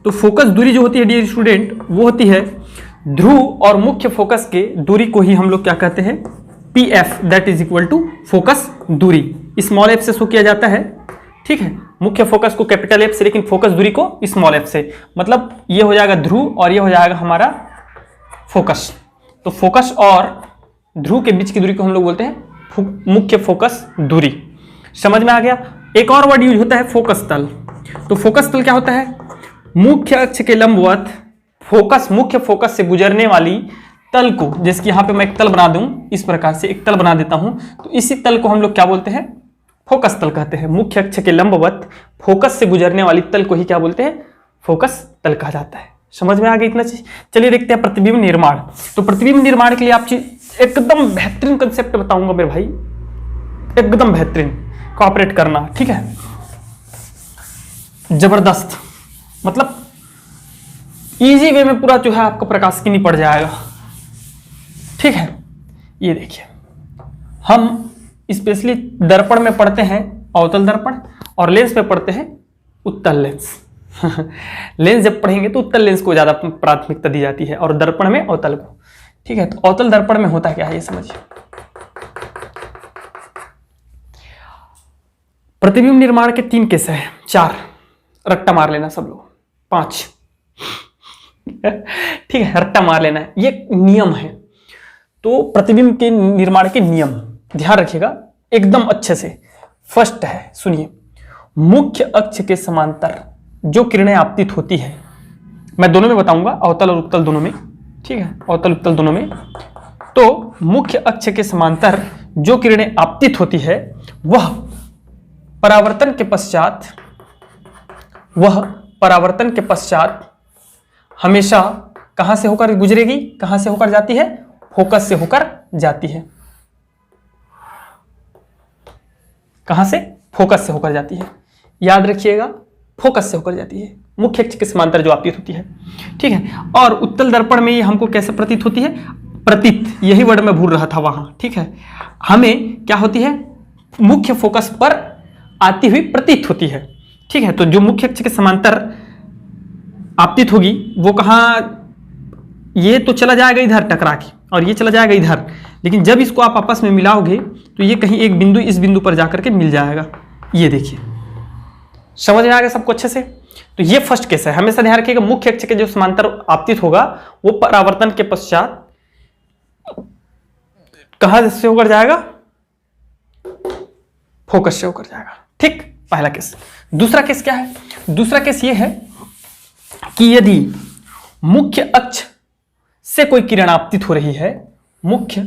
तो फोकस दूरी जो होती है डियर स्टूडेंट, वो होती है ध्रुव और मुख्य फोकस के दूरी को ही हम लोग क्या कहते हैं, PF, that is equal to focus दूरी। स्मॉल f से शो किया जाता है, ठीक है, मुख्य फोकस को कैपिटल F से, लेकिन फोकस दूरी को स्मॉल f से। मतलब ये हो जाएगा ध्रुव और ये हो जाएगा हमारा फोकस। तो फोकस और ध्रुव के बीच की दूरी को हम लोग बोलते हैं मुख्य फोकस दूरी। समझ में आ गया? एक और वर्ड यूज होता है फोकस तल। तो फोकस तल क्या होता है? मुख्य अक्ष के लंबवत मुख्य फोकस से गुजरने वाली तल को, जैसे कि यहाँ पे मैं एक तल बना दूं, इस प्रकार से एक तल बना देता हूं, तो इसी तल को हम लोग क्या बोलते हैं? फोकस तल कहते हैं। मुख्य अक्ष के लंबवत फोकस से गुजरने वाली तल को ही क्या बोलते हैं? फोकस तल कहा जाता है। समझ में आ गया इतना चीज? चलिए देखते हैं प्रतिबिंब निर्माण। तो प्रतिबिंब निर्माण के लिए आप एकदम बेहतरीन कंसेप्ट बताऊंगा मेरे भाई, एकदम बेहतरीन, कोऑपरेट करना, ठीक है, जबरदस्त, मतलब इजी वे में पूरा जो है आपका प्रकाश की नहीं पड़ जाएगा, ठीक है। ये देखिए हम स्पेशली दर्पण में पढ़ते हैं अवतल दर्पण और लेंस में पढ़ते हैं उत्तल लेंस। लेंस जब पढ़ेंगे तो उत्तल लेंस को ज्यादा प्राथमिकता दी जाती है और दर्पण में अवतल को, ठीक है। तो अवतल दर्पण में होता क्या है ये समझिए। प्रतिबिंब निर्माण के 3 केस है, 4 रट्टा मार लेना सब लोग, 5 ठीक है, रट्टा मार लेना है, ये नियम है। तो प्रतिबिंब के निर्माण के नियम ध्यान रखिएगा एकदम अच्छे से। फर्स्ट है, सुनिए, मुख्य अक्ष के समांतर जो किरणें आपतित होती है, मैं दोनों में बताऊंगा, अवतल और उत्तल दोनों में, ठीक है, अवतल उत्तल दोनों में। तो मुख्य अक्ष के समांतर जो किरणें आपतित होती है वह परावर्तन के पश्चात हमेशा कहां से होकर गुजरेगी, कहां से होकर जाती है? फोकस से होकर जाती है। कहां से? फोकस से होकर जाती है। याद रखिएगा, फोकस से होकर जाती है, मुख्य अक्ष के समांतर जो आपतित होती है, ठीक है। और उत्तल दर्पण में ये हमको कैसे प्रतीत होती है? प्रतीत, यही वर्ड मैं भूल रहा था वहां, ठीक है। हमें क्या होती है? मुख्य फोकस पर आती हुई प्रतीत होती है, ठीक है। तो जो मुख्य अक्ष के समांतर आपतित होगी वो कहाँ, ये तो चला जाएगा इधर टकरा के और ये चला जाएगा इधर, लेकिन जब इसको आप आपस में मिलाओगे तो ये कहीं एक बिंदु इस बिंदु पर जाकर के मिल जाएगा। ये देखिए, समझ में आ गया सबको अच्छे से? तो ये फर्स्ट केस है, हमेशा ध्यान रखिएगा। मुख्य अक्ष के जो समांतर आपतित होगा वो परावर्तन के पश्चात कहां से होकर जाएगा? फोकस से होकर जाएगा, ठीक, पहला केस। दूसरा केस क्या है? दूसरा केस ये है कि यदि मुख्य अक्ष से कोई किरण आपतित हो रही है, मुख्य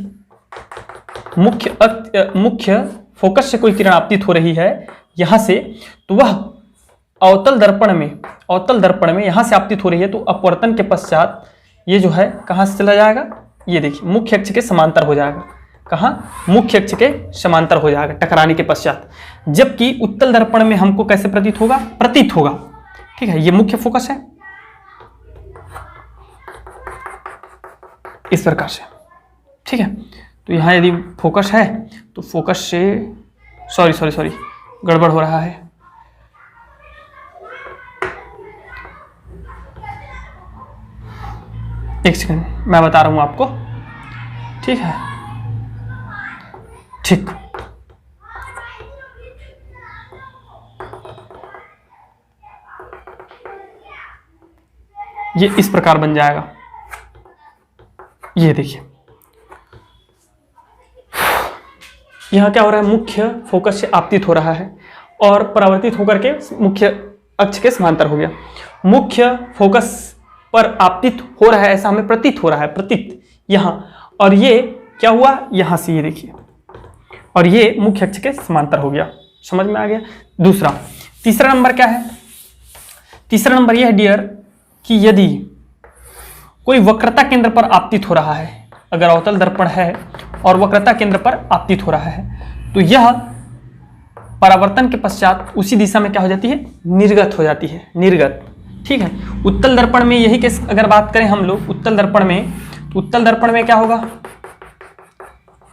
फोकस से कोई किरण आपतित हो रही है यहां से, तो वह अवतल दर्पण में यहां से आपतित हो रही है, तो अपवर्तन के पश्चात ये जो है कहां से चला जाएगा? ये देखिए मुख्य अक्ष के समांतर हो जाएगा। कहां? मुख्य अक्ष के समांतर हो जाएगा टकराने के पश्चात। जबकि उत्तल दर्पण में हमको कैसे प्रतीत होगा? ठीक ठीक है, ये मुख्य फोकस है इस प्रकार से। ठीक है, तो यहाँ यदि फोकस है तो फोकस से सॉरी गड़बड़ हो रहा है। एक सेकंड, मैं बता रहा हूं आपको। ठीक है, ठीक, ये इस प्रकार बन जाएगा। ये देखिए, यहां क्या हो रहा है, मुख्य फोकस से आपतित हो रहा है और परावर्तित होकर के मुख्य अक्ष के समांतर हो गया। मुख्य फोकस पर आपतित हो रहा है ऐसा हमें प्रतीत हो रहा है, प्रतीत यहां, और ये क्या हुआ, यहां से ये देखिए, और ये मुख्य अक्ष के समांतर हो गया। समझ में आ गया। दूसरा, तीसरा नंबर क्या है, तीसरा नंबर यह है डियर कि यदि कोई वक्रता केंद्र पर आपतित हो रहा है, अगर अवतल दर्पण है और वक्रता केंद्र पर आपतित हो रहा है, तो यह परावर्तन के पश्चात उसी दिशा में क्या हो जाती है, निर्गत हो जाती है, निर्गत। ठीक है, उत्तल दर्पण में यही केस अगर बात करें हम लोग उत्तल दर्पण में, तो उत्तल दर्पण में क्या होगा,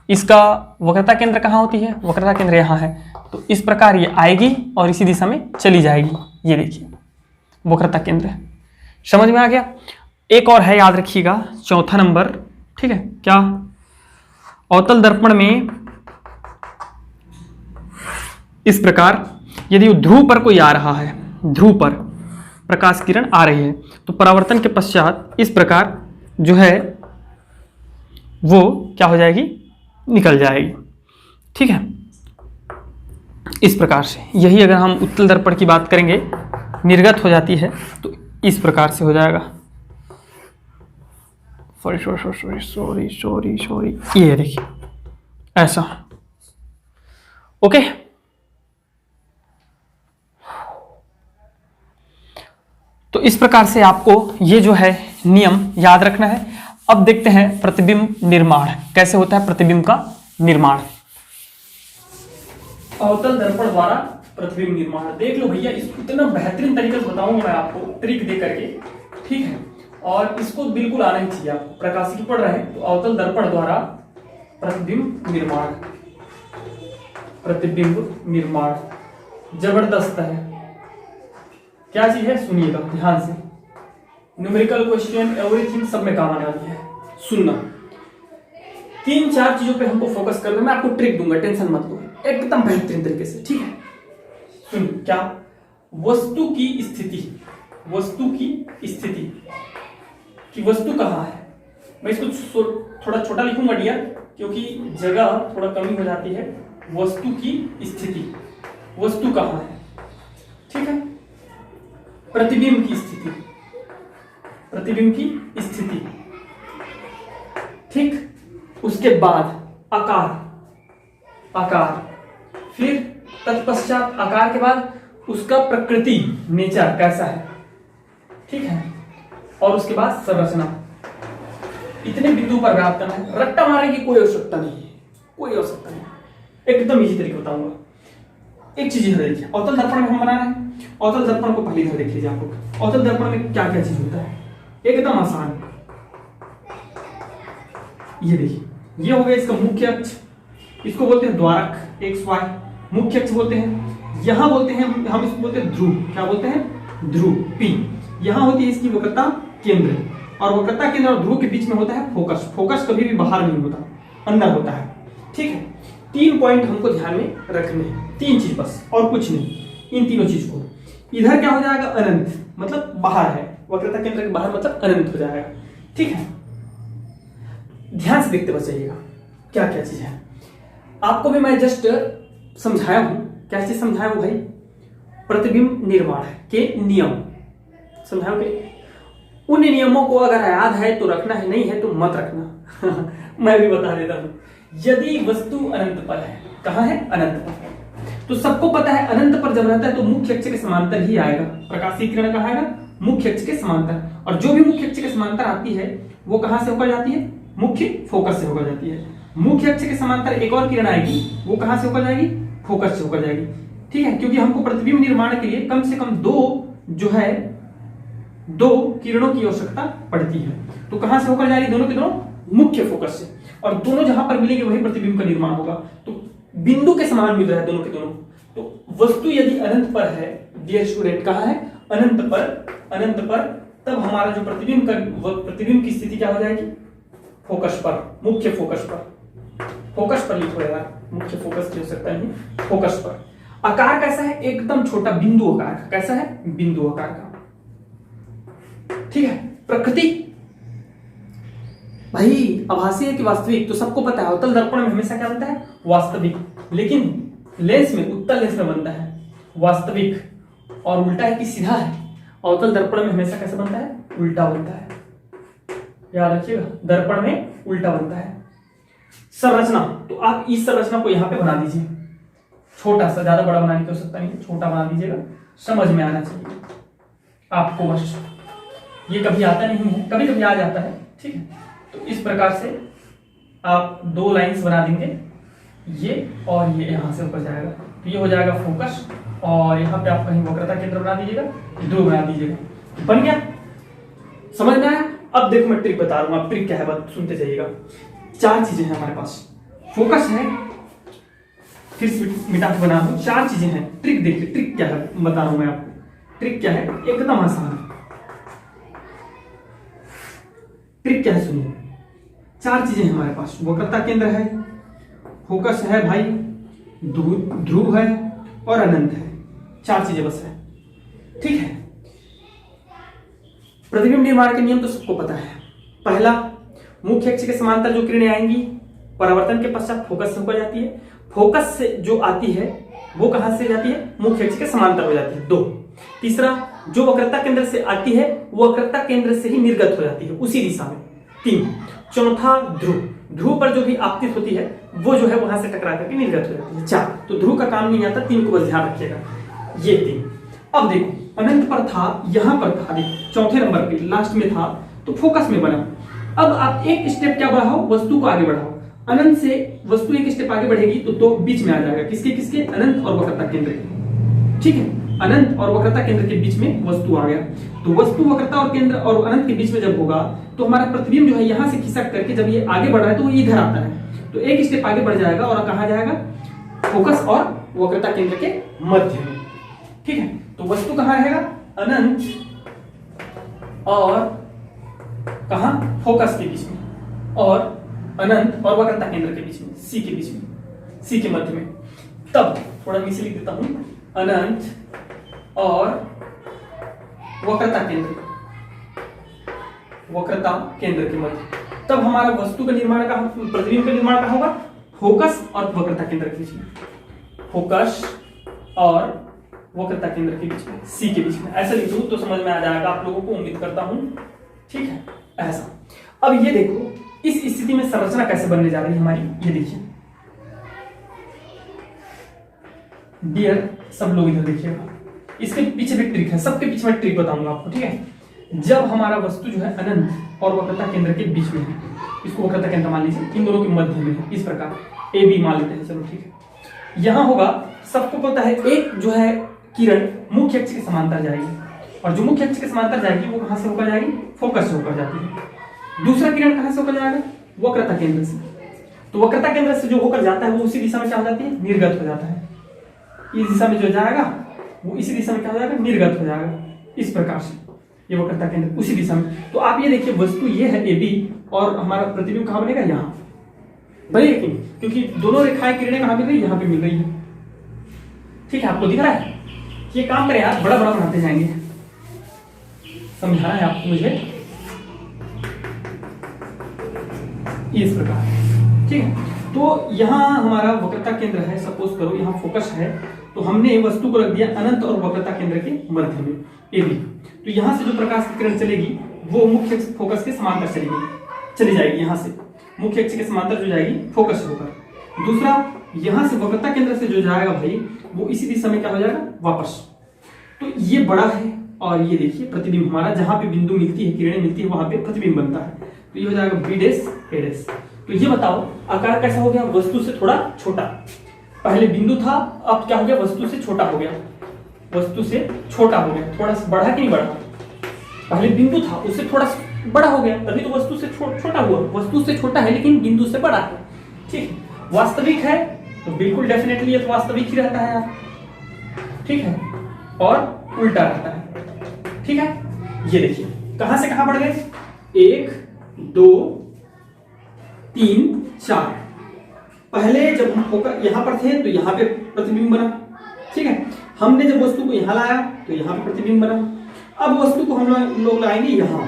इसका वक्रता केंद्र कहाँ होती है, वक्रता केंद्र यहाँ है, तो इस प्रकार ये आएगी और इसी दिशा में चली जाएगी। ये देखिए वक्रता केंद्र, समझ में आ गया। एक और है, याद रखिएगा, चौथा नंबर। ठीक है, क्या, अवतल दर्पण में इस प्रकार यदि ध्रुव पर कोई आ रहा है, ध्रुव पर प्रकाश किरण आ रही है, तो परावर्तन के पश्चात इस प्रकार जो है वो क्या हो जाएगी, निकल जाएगी। ठीक है, इस प्रकार से, यही अगर हम उत्तल दर्पण की बात करेंगे, निर्गत हो जाती है तो इस प्रकार से हो जाएगा। सॉरी, ये देखिए ऐसा। ओके, तो इस प्रकार से आपको ये जो है नियम याद रखना है। अब देखते हैं प्रतिबिंब निर्माण कैसे होता है, प्रतिबिंब का निर्माण, अवतल दर्पण द्वारा प्रतिबिंब निर्माण। देख लो भैया, इसको इतना बेहतरीन तरीके से बताऊंगा मैं आपको, ट्रिक दे करके। ठीक है, और इसको बिल्कुल आना ही चाहिए आपको। प्रकाशिकी पढ़ रहे हैं तो अवतल दर्पण द्वारा प्रतिबिंब निर्माण, प्रतिबिंब निर्माण जबरदस्त है। क्या चीज है, सुनिएगा ध्यान से। न्यूमेरिकल क्वेश्चन एवरीथिंग सब में काम आने वाली है, सुनना। 3-4 चीजों पे हमको फोकस करना है, मैं आपको ट्रिक दूंगा, टेंशन मत लो, एकदम बेहतरीन तरीके से। ठीक है, सुन, क्या, वस्तु की स्थिति, वस्तु की स्थिति कि वस्तु कहाँ है। मैं इसको थोड़ा छोटा लिखूंगा डियर, क्योंकि जगह थोड़ा कमी हो जाती है। वस्तु की स्थिति, वस्तु कहाँ है। ठीक है, प्रतिबिंब की स्थिति, प्रतिबिंब की स्थिति। ठीक, उसके बाद आकार, आकार, फिर तत्पश्चात आकार के बाद उसका प्रकृति, नेचर कैसा है। ठीक है, और उसके बाद संरचना। इतने बिंदु पर बात करना है, रट्टा मारने की कोई आवश्यकता नहीं है, कोई आवश्यकता नहीं, एकदम इजी तरीके बताऊंगा। एक चीज इधर देखिए, अवतल दर्पण में हम बना रहे हैं। अवतल दर्पण को पहले इधर देख लीजिए आप लोग। अवतल दर्पण में क्या क्या चीज होता है, एकदम आसान। ये देखिए, ये हो गया इसका मुख्य अक्ष, इसको बोलते हैं द्वारक एक्स वाई, मुख्य अक्ष बोलते हैं। यहां बोलते हैं हम इसको बोलते हैं ध्रुव, क्या बोलते हैं, ध्रुव पी। यहां होती है इसकी वक्रता केंद्र, और वक्रता केंद्र और ध्रुव के बीच में होता है फोकस। फोकस कभी भी बाहर नहीं होता, अंदर होता है। ठीक है, 3 पॉइंट हमको ध्यान में रखने हैं, 3 चीज बस, और कुछ नहीं। इन तीनों चीज को इधर क्या हो जाएगा, अनंत, मतलब बाहर है, वक्रता केंद्र के बाहर मतलब अनंत हो जाएगा। ठीक है, ध्यान से देखते बचाइएगा क्या क्या चीज है। आपको भी मैं जस्ट समझाया हूं, क्या चीज समझाया हूं भाई, प्रतिबिंब निर्माण के नियम समझाया कि उन नियमों को अगर याद है तो रखना है, नहीं है तो मत रखना। मैं भी बता देता हूं, यदि वस्तु अनंत पर है, कहां है, अनंत पर, तो सबको पता है अनंत पर जब रहता है तो मुख्य अक्ष के समांतर ही आएगा। प्रकाशीय किरण कहां आएगा, मुख्य अक्ष के समांतर, और जो भी मुख्य अक्ष के समांतर आती है वो कहां से होकर जाती है, मुख्य फोकस से होकर जाती है। मुख्य अक्ष के समांतर एक और किरण आएगी, वो कहां से होकर जाएगी, फोकस से होकर जाएगी। ठीक है, क्योंकि हमको प्रतिबिंब निर्माण के लिए कम से कम 2 जो है दो किरणों की आवश्यकता पड़ती है। तो कहां से होकर जा रही है? दोनों के दोनों मुख्य फोकस से, और दोनों जहां पर मिलेंगे वही प्रतिबिंब का निर्माण होगा। तो बिंदु के समान मिल रहा है दोनों के दोनों। तो वस्तु यदि अनंत पर है, डियर स्टूडेंट, कहां है? अनंत पर, तब हमारा जो प्रतिबिंब की स्थिति क्या हो जाएगी? फोकस पर, मुख्य फोकस पर लिखो यार, मुख्य फोकस की आवश्यकता नहीं, फोकस पर। आकार कैसा है? एकदम छोटा, बिंदु आकार का। कैसा है? बिंदु आकार का। ठीक है। प्रकृति भाई आभासी है कि वास्तविक? तो सबको पता है अवतल दर्पण में हमेशा क्या बनता है? वास्तविक। लेकिन लेंस में, उत्तल लेंस में बनता है वास्तविक, और उल्टा है कि सीधा है? अवतल दर्पण में हमेशा कैसे बनता है? उल्टा बनता है। याद रखिएगा, दर्पण में उल्टा बनता है। संरचना, तो आप इस संरचना को यहां पे बना दीजिए, छोटा सा, ज्यादा बड़ा बनाने की आवश्यकता नहीं है, छोटा बना दीजिएगा, समझ में आना चाहिए आपको बस। ये कभी आता नहीं है, कभी कभी आ जाता है। ठीक है। तो इस प्रकार से आप दो लाइंस बना देंगे, ये और ये यहां से ऊपर जाएगा, तो ये हो जाएगा फोकस, और यहाँ पे आप कहीं वक्रता केंद्र बना दीजिएगा, ध्रुव बना दीजिएगा। बन गया? समझ में आया? अब देखो मैं ट्रिक बता रहा हूं, ट्रिक क्या है बात सुनते जाइएगा। चार चीजें हैं हमारे पास, फोकस है, फिर मिटा के बना दो, चार चीजें हैं। ट्रिक देखिए, ट्रिक क्या है बता रहा हूं मैं आपको। ट्रिक क्या है? एकदम आसान है। ट्रिक क्या है सुनिए। चार चीजें हैं हमारे पास, वक्रता केंद्र है, फोकस है भाई, ध्रुव है और अनंत है। चार चीजें बस है। ठीक है। प्रतिबिंब निर्माण के नियम तो सबको पता है। पहला, मुख्य अक्ष के समांतर जो किरणें आएंगी परावर्तन के पश्चात फोकस से होकर जाती है। फोकस से जो आती है वो कहां से जाती है? मुख्य अक्ष के समांतर हो जाती है। दो। तीसरा, जो वक्रता केंद्र से आती है वो वक्रता केंद्र से ही निर्गत हो जाती है उसी दिशा में। तीन। चौथा, ध्रुव पर जो भी आपतित होती है वो जो है वहां से टकरा करके निर्गत हो जाती है। चार। तो ध्रुव का काम नहीं आता, तीन को बस ध्यान रखिएगा, ये तीन। अब देखो, अनंत पर था, यहां पर था, देखो चौथे नंबर पे लास्ट में था, तो फोकस में बना। अब आप एक स्टेप क्या बढ़ाओ? वस्तु को आगे बढ़ाओ। अनंत से वस्तु एक स्टेप आगे बढ़ेगी तो दो बीच में आ जाएगा। किसके किसके? अनंत और वक्रता केंद्र के। ठीक है। अनंत और वक्रता केंद्र के बीच में वस्तु आ गया। तो वस्तु, वक्रता और केंद्र और अनंत के बीच में जब होगा तो हमारा प्रतिबिंब जो है यहां से खिसक करके जब ये आगे बढ़ रहा है तो वो इधर आता है, तो एक स्टेप आगे बढ़ जाएगा और कहां जाएगा? फोकस और वक्रता केंद्र के मध्य में। ठीक है। तो वस्तु कहां रहेगा? अनंत और कहां? फोकस के बीच में, और अनंत और वक्रता केंद्र के बीच में, सी के बीच में, सी के मध्य में। तब थोड़ा नीचे लिख देता हूं, अनंत और वक्रता केंद्र के मध्य। तब हमारा वस्तु का निर्माण का, प्रतिबिंब का निर्माण का होगा फोकस और वक्रता केंद्र के बीच में, फोकस और वक्रता केंद्र के बीच में, सी के बीच में। ऐसा लिख दूं तो समझ में आ जाएगा आप लोगों को, उम्मीद करता हूं। ठीक है। ऐसा। अब ये देखो, इस स्थिति में संरचना कैसे बनने जा रही है हमारी, ये देखिए डियर सब लोग, इधर देखिएगा। इसके पीछे भी ट्रिक है, सबके पीछे मैं ट्रिक बताऊंगा आपको। ठीक है। जब हमारा वस्तु जो है अनंत और वक्रता केंद्र के बीच में है, इसको वक्रता केंद्र मान लीजिए, इन दोनों के मध्य में है, इस प्रकार ए बी मान लेते हैं। चलो ठीक है। यहां होगा, सबको पता है, एक जो है किरण मुख्य अक्ष के समांतर जाएगी, और जो मुख्य अक्ष के समांतर जाएगी वो कहां से होकर जाएगी? फोकस से होकर जाती है। दूसरा किरण कहां से होकर जाएगा? वक्रता केंद्र से। तो वक्रता केंद्र से जो होकर जाता है वो उसी दिशा में क्या हो जाती है? निर्गत हो जाता है। इस दिशा में जो जाएगा वो इसी दिशा में क्या हो जाएगा? निर्गत हो जाएगा। इस प्रकार से ये वक्रता केंद्र उसी दिशा में। तो आप ये देखिए, वस्तु ये है ए बी, और हमारा प्रतिबिंब कहां बनेगा? यहाँ बनेगा, क्योंकि दोनों रेखाएं किरणें कहां मिल रही है? यहाँ पे मिल रही है। ठीक है। आपको दिख रहा है? ये काम करें यार, बड़ा बड़ा बनाते जाएंगे, समझाना है आपको मुझे इस प्रकार। ठीक है। तो यहाँ हमारा वक्रता केंद्र है, सपोज करो यहाँ फोकस है, तो हमने वस्तु को रख दिया अनंत और वक्रता केंद्र के मध्य में, ए बी। तो यहाँ से जो प्रकाश की किरण चलेगी वो मुख्य फोकस के समांतर चली जाएगी। यहाँ से मुख्य अक्ष के समांतर जो जाएगी फोकस होकर। दूसरा, यहाँ से वक्रता केंद्र से जो जाएगा भाई वो इसी दिशा में क्या हो जाएगा? वापस। तो ये बड़ा है, और ये देखिए प्रतिबिंब हमारा, जहां पे बिंदु मिलती है, किरणें मिलती है, वहां पे प्रतिबिंब बनता है। तो ये हो जाएगा बी डैश ए डैश। तो ये बताओ आकार कैसा हो गया? वस्तु से थोड़ा छोटा। पहले बिंदु था, अब क्या हो गया? वस्तु से छोटा हो गया। वस्तु से छोटा हो गया, थोड़ा सा बढ़ा कि नहीं बढ़ा, पहले बिंदु था उससे थोड़ा सा बड़ा हो गया, तभी तो वस्तु से छोटा हुआ, वस्तु से छोटा है लेकिन बिंदु से बड़ा है। ठीक है, वास्तविक है तो बिल्कुल डेफिनेटली ये तो वास्तविक ही रहता है यार, ठीक है, और उल्टा रहता है। ठीक है, ये देखिए कहां से कहां बढ़ गए, 1 2 3 4। पहले जब हम फोकस यहां पर थे तो यहां पे प्रतिबिंब बना, ठीक है, हमने जब वस्तु को यहां लाया तो यहां पे प्रतिबिंब बना। अब वस्तु को हम लोग लाएंगे यहां,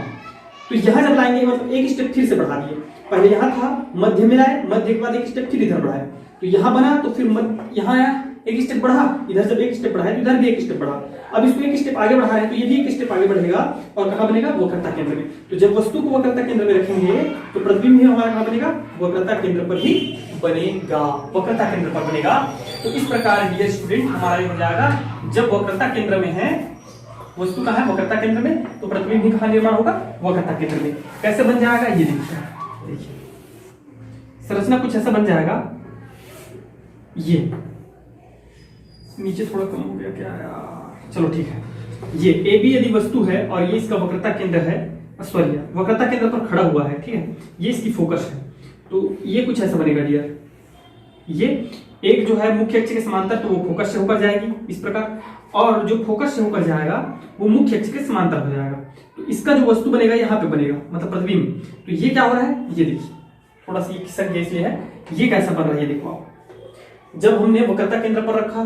तो यहां जब लाएंगे मतलब एक स्टेप फिर से बढ़ा दिए, पहले यहां था मध्य में लाए, मध्य के बाद एक स्टेप फिर इधर बढ़ाए, तो यहां बना तो फिर यहां आया, एक स्टेप बढ़ा, इधर जब एक स्टेप बढ़ाया तो इधर भी एक स्टेप बढ़ा। अब इसको एक स्टेप आगे बढ़ा रहे हैं तो ये भी एक स्टेप आगे बढ़ेगा और कहां बनेगा, वक्रता केंद्र में। तो जब वस्तु को वक्रता केंद्र में रखेंगे तो प्रतिबिंब भी हमारा कहां बनेगा, वक्रता केंद्र पर ही बनेगा, वक्रता केंद्र पर बनेगा। तो इस प्रकार डियर स्टूडेंट हमारा ये हो जाएगा, जब वक्रता केंद्र में है वस्तु कहां है, वक्रता केंद्र में, तो प्रतिबिंब भी कहां निर्माण होगा, वक्रता केंद्र में। कैसे बन जाएगा ये देखिए, संरचना कुछ ऐसा बन जाएगा, ये नीचे थोड़ा कम हो गया क्या यार, चलो ठीक है, ये ए बी यदि वस्तु है और ये इसका वक्रता केंद्र है, सॉरी वक्रता केंद्र पर खड़ा हुआ है, ठीक है, ये इसकी फोकस है, तो ये कुछ ऐसा बनेगा डियर, ये एक जो है मुख्य अक्ष के समांतर तो वो फोकस से होकर जाएगी इस प्रकार, और जो फोकस से होकर जाएगा वो मुख्य अक्ष के समांतर हो जाएगा। तो इसका जो वस्तु बनेगा यहाँ पे बनेगा, मतलब प्रतिबिंब। तो ये क्या हो रहा है, ये देखिए थोड़ा सा ये खिसक गया इसलिए है, ये कैसा बन रहा है ये देखो आप, जब हमने वक्रता केंद्र पर रखा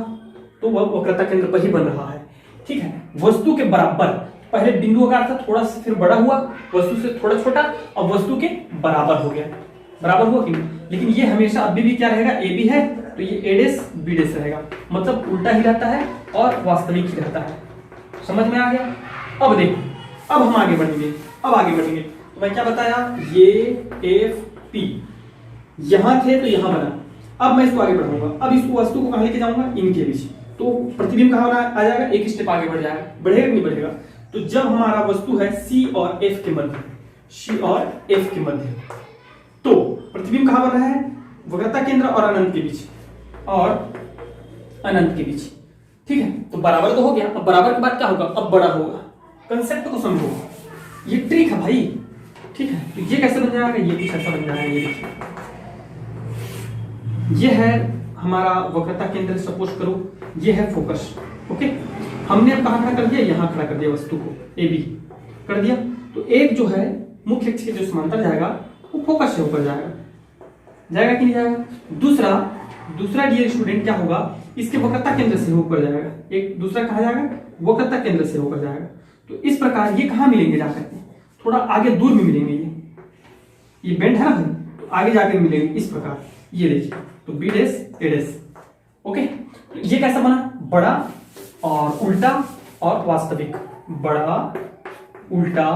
तो वह वक्रता केंद्र पर ही बन रहा है। ठीक है, वस्तु के बराबर, पहले बिंदु आकार था, थोड़ा सा फिर बड़ा हुआ, वस्तु से थोड़ा छोटा, और वस्तु के बराबर हो गया, बराबर हुआ कि नहीं, लेकिन ये हमेशा अभी भी क्या रहेगा, ए बी है तो ये ए डेस बी डेस रहेगा, मतलब उल्टा ही रहता है और वास्तविक ही रहता है। समझ में आ गया। अब देखो, अब हम आगे बढ़ेंगे, तो मैं क्या बताया, ये एफ पी यहां थे तो यहां बना, अब मैं इसको आगे बढ़ाऊंगा, अब इसको वस्तु को कहां लेके जाऊंगा, इनके बीच, तो प्रतिबिंब कहां आ जाएगा, एक स्टेप आगे बढ़ जाएगा, बढ़ेगा नहीं बढ़ेगा। तो जब हमारा वस्तु है सी और एफ के मध्य, सी और एफ के मध्य, तो प्रतिबिंब कहां बन रहा है, वक्रता केंद्र और अनंत के बीच, और अनंत के बीच। ठीक है, तो बराबर तो हो गया, अब बराबर के बाद क्या होगा, अब बड़ा होगा। कंसेप्ट को समझो, ये ट्रिक है भाई। ठीक है, तो ये कैसे बन जाएगा, ये कुछ ऐसा बन जाएगा, ये देखिए, ये है हमारा वक्रता केंद्र, सपोज करो ये है फोकस। ओके, हमने अब कहां खड़ा कर दिया, यहां खड़ा कर दिया वस्तु को, ए बी कर दिया, तो एक जो है मुख्य अक्ष के जो समांतर जाएगा वो फोकस से होकर जाएगा, जाएगा कि नहीं जाएगा। दूसरा डियर स्टूडेंट क्या होगा, इसके वक्रता केंद्र से होकर जाएगा, एक दूसरा कहा जाएगा, वक्रता केंद्र से होकर जाएगा। तो इस प्रकार ये कहां मिलेंगे जाकर के, थोड़ा आगे दूर में मिलेंगे, ये बेंड है ना भाई, तो आगे जाके मिलेंगे इस प्रकार, ये देखिए, तो बी डेस ए डेस। ओके, तो ये कैसा बना, बड़ा और उल्टा और वास्तविक, बड़ा उल्टा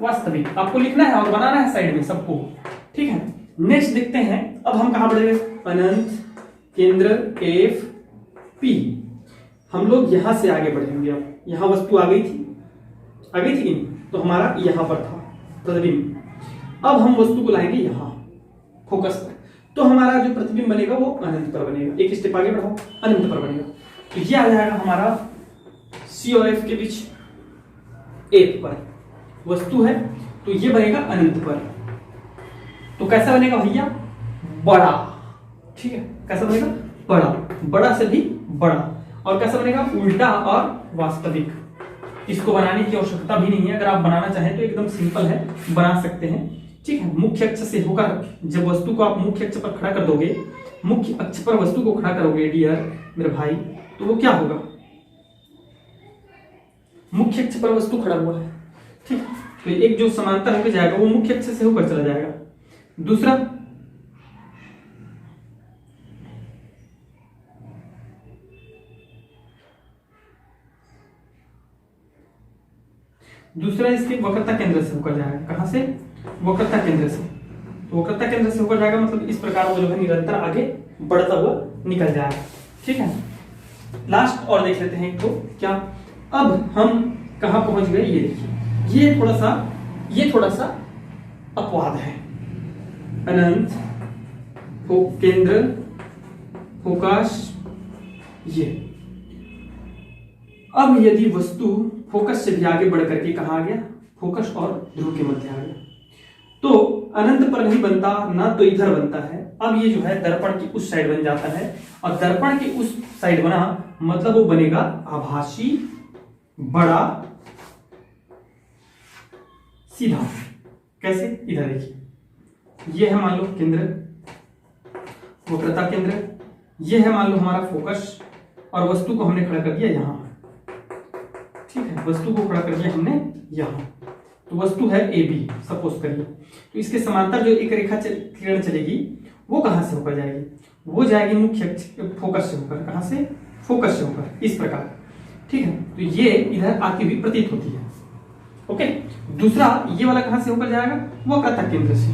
वास्तविक, आपको लिखना है और बनाना है साइड में सबको। ठीक है, नेक्स्ट देखते हैं, अब हम कहां बढ़े, अनंत केंद्र एफ पी, हम लोग यहां से आगे बढ़ेंगे। अब यहां वस्तु आ गई थी नहीं, तो हमारा यहां पर था प्रतिबिंब, अब हम वस्तु को लाएंगे यहां फोकस पर, तो हमारा जो प्रतिबिंब बनेगा वो अनंत पर बनेगा, एक स्टेप आगे बढ़ाओ, अनंत पर बनेगा। तो ये आ जाएगा हमारा सी और एफ के बीच, एफ पर वस्तु है तो ये बनेगा अनंत पर। तो कैसा बनेगा भैया, बड़ा। ठीक है, कैसा बनेगा, बड़ा, बड़ा से भी बड़ा, और कैसा बनेगा, उल्टा और वास्तविक। इसको बनाने की आवश्यकता भी नहीं है, अगर आप बनाना चाहें तो एकदम सिंपल है, बना सकते हैं। ठीक है, मुख्य अक्ष से होकर जब वस्तु को आप मुख्य अक्ष पर खड़ा कर दोगे, मुख्य अक्ष पर वस्तु को खड़ा करोगे डियर मेरे भाई, तो वो क्या होगा, मुख्य अक्ष पर वस्तु खड़ा हुआ है। ठीक, तो एक जो समांतर होकर जाएगा वो मुख्य अक्ष से होकर चला जाएगा। दूसरा इसके वक्रता केंद्र से होकर जाएगा, कहां से, वक्रता केंद्र से। तो वक्रता केंद्र से होकर जाएगा, मतलब इस प्रकार वो जो है निरंतर आगे बढ़ता हुआ निकल जाएगा। ठीक है, लास्ट और देख लेते हैं तो क्या, अब हम कहां पहुंच गए, ये देखिए, ये थोड़ा सा अपवाद है, अनंत केंद्र फोकस, ये अब यदि वस्तु फोकस से भी आगे बढ़ करके कहाँ आ गया, फोकस और ध्रुव के मध्य आ गया, तो अनंत पर नहीं बनता ना, तो इधर बनता है। अब ये जो है दर्पण की उस साइड बन जाता है, और दर्पण की उस साइड बना मतलब वो बनेगा आभासी बड़ा सीधा। कैसे, इधर देखिए, ये है मान लो केंद्र, वक्रता केंद्र, ये है मान लो हमारा फोकस, और वस्तु को हमने खड़ा कर दिया यहां। ठीक है, वस्तु को खड़ा कर दिया हमने यहां, तो वस्तु है ए बी सपोज करिए। तो इसके समांतर जो एक रेखा किरण चलेगी वो कहां से होकर जाएगी, वो जाएगी मुख्य फोकस से होकर, कहां से, फोकस से होकर, इस प्रकार। ठीक है, तो ये इधर आती हुई प्रतीत होती है। ओके, दूसरा ये वाला कहां से होकर जाएगा, वक्रता केंद्र से,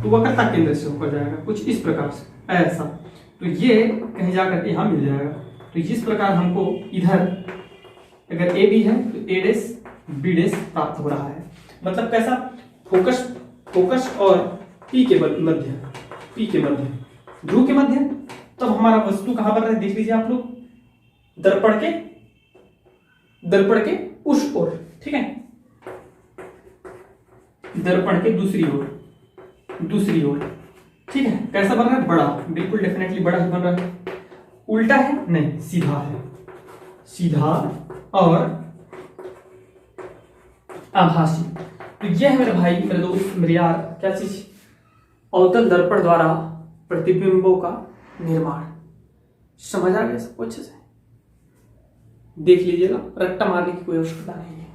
तो वक्रता केंद्र से होकर जाएगा कुछ इस प्रकार से, ऐसा। तो ये कहीं जाकर के यहां मिल जाएगा। तो इस प्रकार हमको इधर अगर ए बी है तो ए डैश बी डैश प्राप्त हो रहा है। मतलब कैसा, फोकस और पी के मध्य, पी के मध्य, ध्रुव के मध्य। तब हमारा वस्तु कहां पर है, देख लीजिए आप लोग, दर्पण के उस ओर। ठीक है, दर्पण के दूसरी ओर। ठीक है, कैसा बन रहा है, बड़ा, बिल्कुल डेफिनेटली बड़ा ही बन रहा है। उल्टा है नहीं, सीधा है, सीधा और आभासी। तो यह है मेरे भाई, मेरे दोस्त, मेरे यार, क्या चीज, अवतल दर्पण द्वारा प्रतिबिंबों का निर्माण। समझ आ गया सबको अच्छे से, देख लीजिएगा, रट्टा मारने की कोई आवश्यकता नहीं है।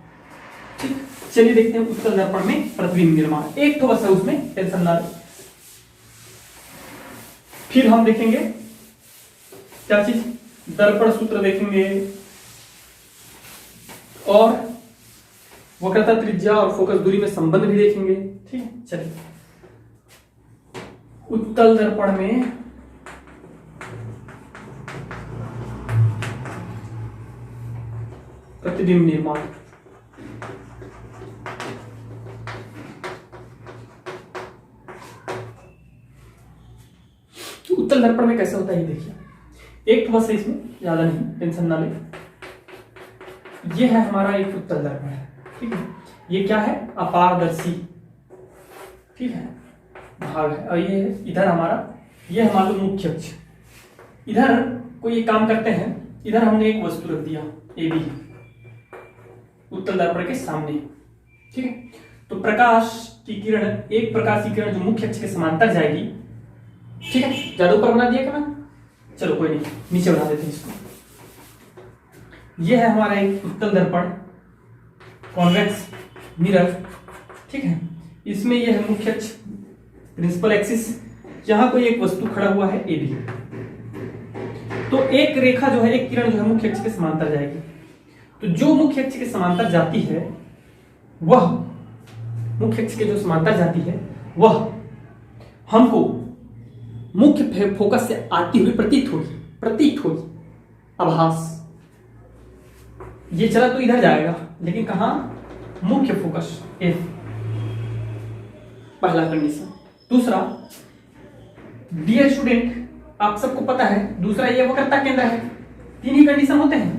ठीक, चलिए देखते हैं उत्तल दर्पण में प्रतिबिंब निर्माण। एक तो बस है उसमें, टेंशन ना ले। फिर हम देखेंगे क्या चीज, दर्पण सूत्र देखेंगे, और वक्रता त्रिज्या और फोकस दूरी में संबंध भी देखेंगे। ठीक है, चलिए उत्तल दर्पण में प्रतिबिंब निर्माण। उत्तल दर्पण में कैसे होता है ये देखिए, एक तो बस है इसमें, ज्यादा नहीं, टेंशन ना ले। ये है हमारा एक उत्तल दर्पण है। ठीक है, ये क्या है, अपारदर्शी, ठीक है, भाग है। और ये इधर हमारा, ये मान लो मुख्य अक्ष। इधर कोई एक काम करते हैं, इधर हमने एक वस्तु रख दिया ए बी उत्तल दर्पण के सामने। ठीक है, तो प्रकाश की किरण, एक प्रकाश की किरण जो मुख्य अक्ष के समांतर जाएगी। ठीक है, ज्यादा ऊपर बना दिया क्या, चलो कोई नहीं, नीचे बना देते हैं इसको। यह है हमारा एक उत्तल दर्पण, कॉन्वेक्स मिरर। ठीक है, इसमें यह है मुख्य अक्ष, प्रिंसिपल एक्सिस, यहां कोई एक वस्तु खड़ा हुआ है ए बी। तो एक रेखा जो है, एक किरण जो है मुख्य अक्ष के समांतर जाएगी। तो जो मुख्य अक्ष के समांतर जाती है, वह मुख्य अक्ष के जो समांतर जाती है वह हमको मुख्य फोकस से आती हुई प्रतीत होगी, आभास। ये चला तो इधर जाएगा, लेकिन कहां, मुख्य फोकस एफ, पहला कंडीशन। दूसरा, डियर स्टूडेंट, आप सबको पता है, दूसरा ये वक्रता केंद्र है। तीन ही कंडीशन होते हैं,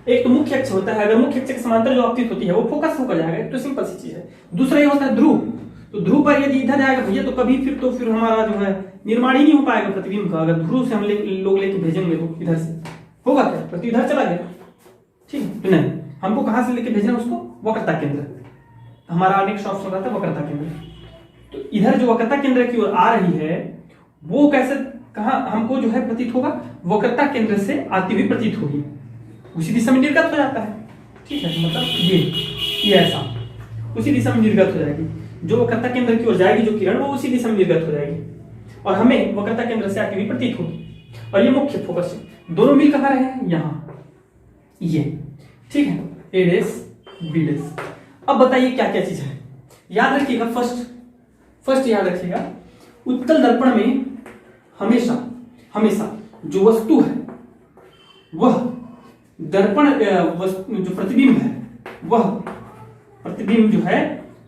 एक तो मुख्य अक्ष होता है, अगर मुख्य अक्ष के समांतर जो आपतित होती है वो फोकस होकर जाएगा, तो सिंपल सी चीज है। दूसरा ये होता है ध्रुव, तो ध्रुव पर यदि इधर जाएगा भैया तो कभी फिर हमारा जो है निर्माण ही नहीं हो पाएगा प्रतिबिंब का। अगर ध्रुव से हम लोग लेके भेजेंगे तो इधर से होगा क्या, प्रति इधर चला गया। ठीक है, तो नहीं, हमको कहां से लेके भेजना उसको, वक्रता केंद्र। हमारा नेक्स्ट ऑप्शन रहता है वक्रता केंद्र। तो इधर जो वक्रता केंद्र की ओर आ रही है वो कैसे, कहां हमको जो है प्रतीत होगा, वक्रता केंद्र से आती हुई प्रतीत होगी, उसी दिशा में निर्गत हो जाता है। ठीक है, मतलब ये ऐसा उसी दिशा में निर्गत हो जाएगी, जो वक्रता केंद्र की ओर जाएगी जो किरण, वो उसी दिशा में निर्गत हो जाएगी और हमें वक्रता केंद्र से आती हुई प्रतीत होगी। और ये मुख्य फोकस है, दोनों मिल कहां रहे हैं, यहां, ये। ठीक है, ए डैश बी डैश। अब बताइए क्या क्या चीज है, याद रखिएगा, फर्स्ट याद रखिएगा, उत्तल दर्पण में हमेशा जो वस्तु है वह दर्पण, जो प्रतिबिंब है वह प्रतिबिंब जो है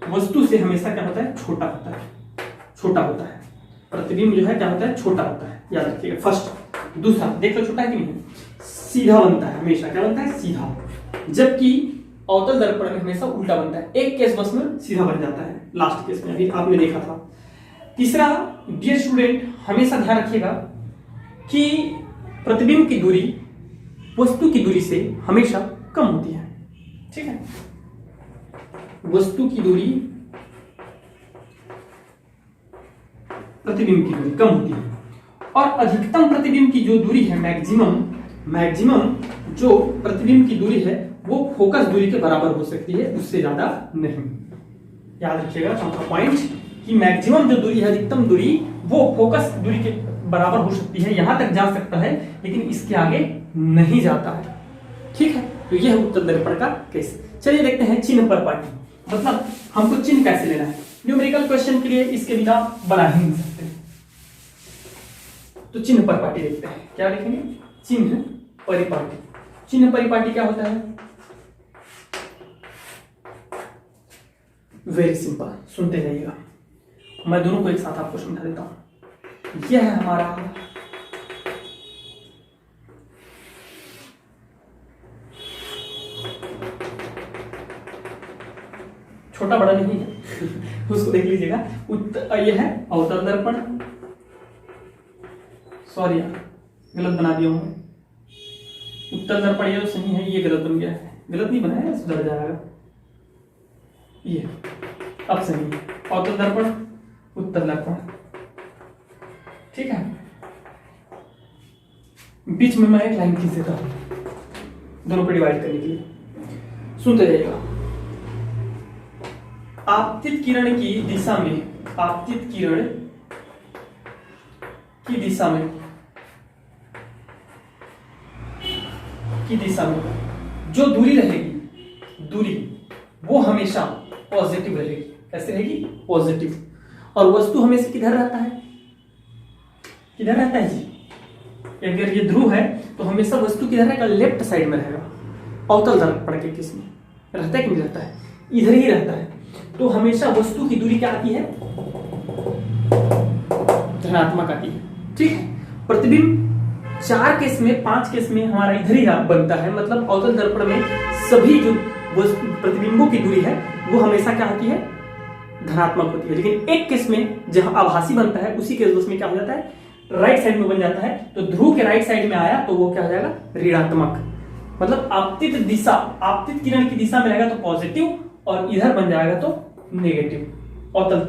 वस्तु से हमेशा क्या होता है, छोटा होता है। प्रतिबिंब जो है क्या होता है, छोटा होता है, याद रखिएगा फर्स्ट। दूसरा देख लो, छोटा है कि नहीं, सीधा बनता है, हमेशा क्या बनता है, सीधा। जबकि अवतल दर्पण में हमेशा उल्टा बनता है। एक केस बस में सीधा बन जाता है, लास्ट केस में, अभी आपने देखा था। तीसरा, डियर स्टूडेंट, हमेशा ध्यान रखिएगा कि प्रतिबिंब की दूरी वस्तु की दूरी से हमेशा कम होती है। ठीक है, वस्तु की दूरी प्रतिबिंब की दूरी कम होती है, और अधिकतम प्रतिबिंब की जो दूरी है, मैक्सिमम जो प्रतिबिंब की दूरी है वो फोकस दूरी के बराबर हो सकती है, उससे ज्यादा नहीं। याद रखिएगा चौथा पॉइंट कि मैक्सिमम जो दूरी है, अधिकतम दूरी, वो फोकस दूरी के बराबर हो सकती है, यहां तक जा सकता है, लेकिन इसके आगे नहीं जाता है। ठीक है, तो यह है उत्तल दर्पण का केस। चलिए देखते हैं चिन्ह पर पाटी, मतलब हमको चिन्ह कैसे लेना है। न्यूमेरिकल क्वेश्चन के लिए इसके बिना बना ही नहीं सकते। तो चिन्ह पर पाटी देखते हैं, क्या लिखेंगे? चिन्ह परिपाटी। चिन्ह परिपाटी क्या होता है? वेरी सिंपल, सुनते जाइएगा, मैं दोनों को एक साथ आपको समझा देता हूं। यह है हमारा छोटा बड़ा नहीं है उसको देख लीजिएगा। यह है अवतल दर्पण, सॉरी यार गलत बना दिया हूं। उत्तल दर्पण ये तो सही है, ये गलत बन गया है, गलत नहीं बनाया, सुधर जाएगा। ये अब सही है, अवतल दर्पण, उत्तल दर्पण। ठीक है, बीच में मैं एक लाइन खींच देता हूं दोनों को डिवाइड करने के लिए, सुनते जाइएगा। आपतित किरण की दिशा में, आपतित किरण की दिशा में जो दूरी रहेगी, दूरी वो हमेशा पॉजिटिव रहेगी। कैसे रहेगी? पॉजिटिव। और वस्तु हमेशा किधर रहता है? किधर रहता है जी? अगर ये ध्रुव है तो हमेशा वस्तु किधर रहेगा? लेफ्ट साइड में रहेगा। अवतल दर्पण के केस में रहता है कि नहीं रहता है? इधर ही रहता है। तो हमेशा वस्तु की दूरी क्या आती है? धनात्मक आती है। ठीक है, प्रतिबिंब 4 केस में, 5 केस में हमारा इधर ही बनता है, मतलब अवतल दर्पण में सभी जो प्रतिबिंबों की दूरी है वो हमेशा क्या होती है? धनात्मक होती है। लेकिन एक केस में जहां आभासी बनता है, उसी केस में क्या हो जाता है? राइट साइड में बन जाता है। तो ध्रुव के राइट साइड में आया तो वो क्या हो जाएगा? ऋणात्मक। मतलब आपतित दिशा, आपतित किरण की दिशा में रहेगा तो पॉजिटिव, और इधर बन जाएगा तो नेगेटिव। अवतल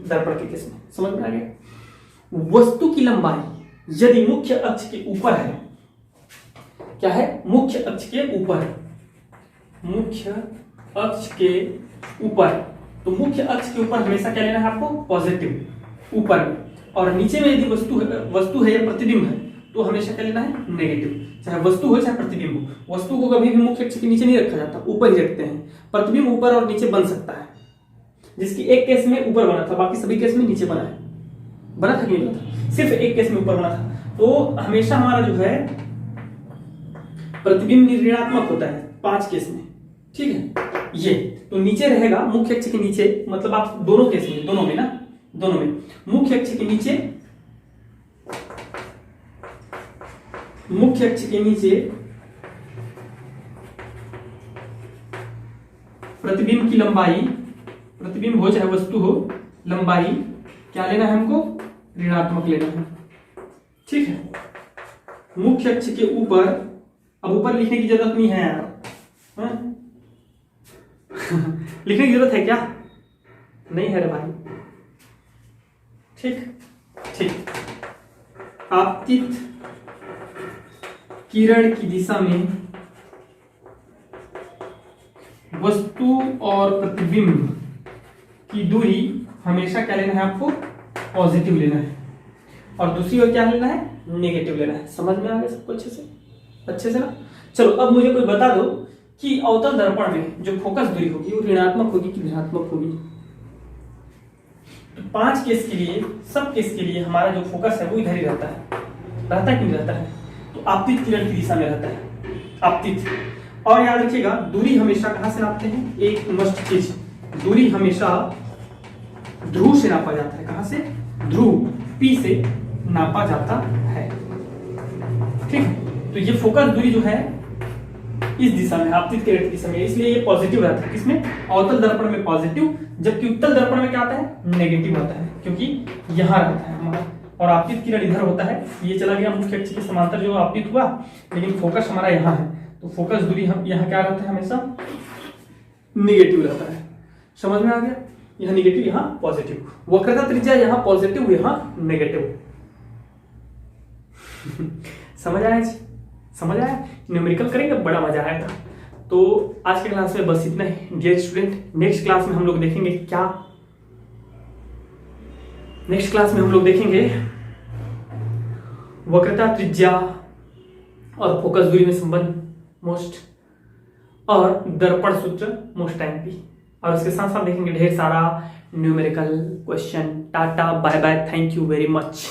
दर्पण के केस में समझ में आ गया? वस्तु की लंबाई यदि मुख्य अक्ष के ऊपर है, क्या है? मुख्य अक्ष के ऊपर, मुख्य अक्ष के ऊपर, तो मुख्य अक्ष के ऊपर हमेशा क्या लेना है आपको? पॉजिटिव, ऊपर में। और नीचे में यदि वस्तु है या प्रतिबिंब है तो हमेशा क्या लेना है? नेगेटिव। चाहे वस्तु हो चाहे प्रतिबिंब हो, वस्तु को कभी भी मुख्य अक्ष के नीचे नहीं रखा जाता, ऊपर ही रखते हैं। प्रतिबिंब ऊपर और नीचे बन सकता है, जिसकी एक केस में ऊपर बना था, बाकी सभी केस में नीचे बना है। बना था कि नहीं बना था? सिर्फ एक केस में ऊपर बना था। तो हमेशा हमारा जो है प्रतिबिंब ऋणात्मक होता है 5 केस में। ठीक है, ये तो नीचे रहेगा मुख्य अक्ष के नीचे, मतलब आप दोनों केस में, दोनों में ना, दोनों में मुख्य अक्ष के नीचे, मुख्य अक्ष के नीचे प्रतिबिंब की लंबाई, प्रतिबिंब हो चाहे वस्तु हो, लंबाई क्या लेना है हमको? ऋणात्मक लेना है। ठीक है, मुख्य अक्ष के ऊपर, अब ऊपर लिखने की जरूरत नहीं है यार, लिखने की जरूरत है क्या? नहीं है रे भाई। ठीक ठीक, आपतित किरण की दिशा में वस्तु और प्रतिबिंब की दूरी हमेशा क्या लेना है आपको? पॉजिटिव लेना है। और दूसरी ओर क्या लेना है? नेगेटिव लेना है। समझ में आ गया सबको अच्छे से? अच्छे से ना? चलो अब मुझे कोई बता दो कि अवतल दर्पण में जो फोकस दूरी होगी वो ऋणात्मक होगी कि धनात्मक होगी? तो 5 केस के लिए, सब केस के लिए हमारा जो फोकस है वो इधर ही रहता है। रहता है कि नहीं रहता है? तो आपतित किरण की दिशा में रहता है, आपतित। और याद रखिएगा दूरी हमेशा कहां से नापते हैं? एक मस्ट चीज, दूरी हमेशा ध्रुव से नापा जाता है। कहां से? ध्रुव P से नापा जाता है। ठीक है, तो ये फोकस दूरी जो है इस दिशा में, आपतित किरण की दिशा में, इसलिए ये पॉजिटिव रहता है। किसमें? अवतल दर्पण में पॉजिटिव, जबकि उत्तल दर्पण में क्या आता है? नेगेटिव आता है, क्योंकि यहाँ रहता है हमारा, और आपतित किरण इधर होता है। ये चला गया मुख्य अक्ष के समांतर जो आपतित हुआ, लेकिन फोकस हमारा यहाँ है, तो फोकस दूरी हम यहाँ क्या रहता है? हमेशा निगेटिव रहता है। समझ में आ गया? यहाँ निगेटिव, यहाँ पॉजिटिव। वक्रता त्रिज्या यहाँ पॉजिटिव, यहाँ नेगेटिव। समझ आया जी? समझ आया? न्यूमेरिकल करेंगे, बड़ा मजा आएगा। तो आज के क्लास में बस इतना ही डियर स्टूडेंट। नेक्स्ट क्लास में हम लोग देखेंगे क्या? नेक्स्ट क्लास में हम लोग देखेंगे वक्रता त्रिज्या और फोकस दूरी में संबंध मोस्ट, और दर्पण सूत्र मोस्ट एमपी, और उसके साथ साथ देखेंगे ढेर सारा numerical question. Tata bye bye, thank you very much.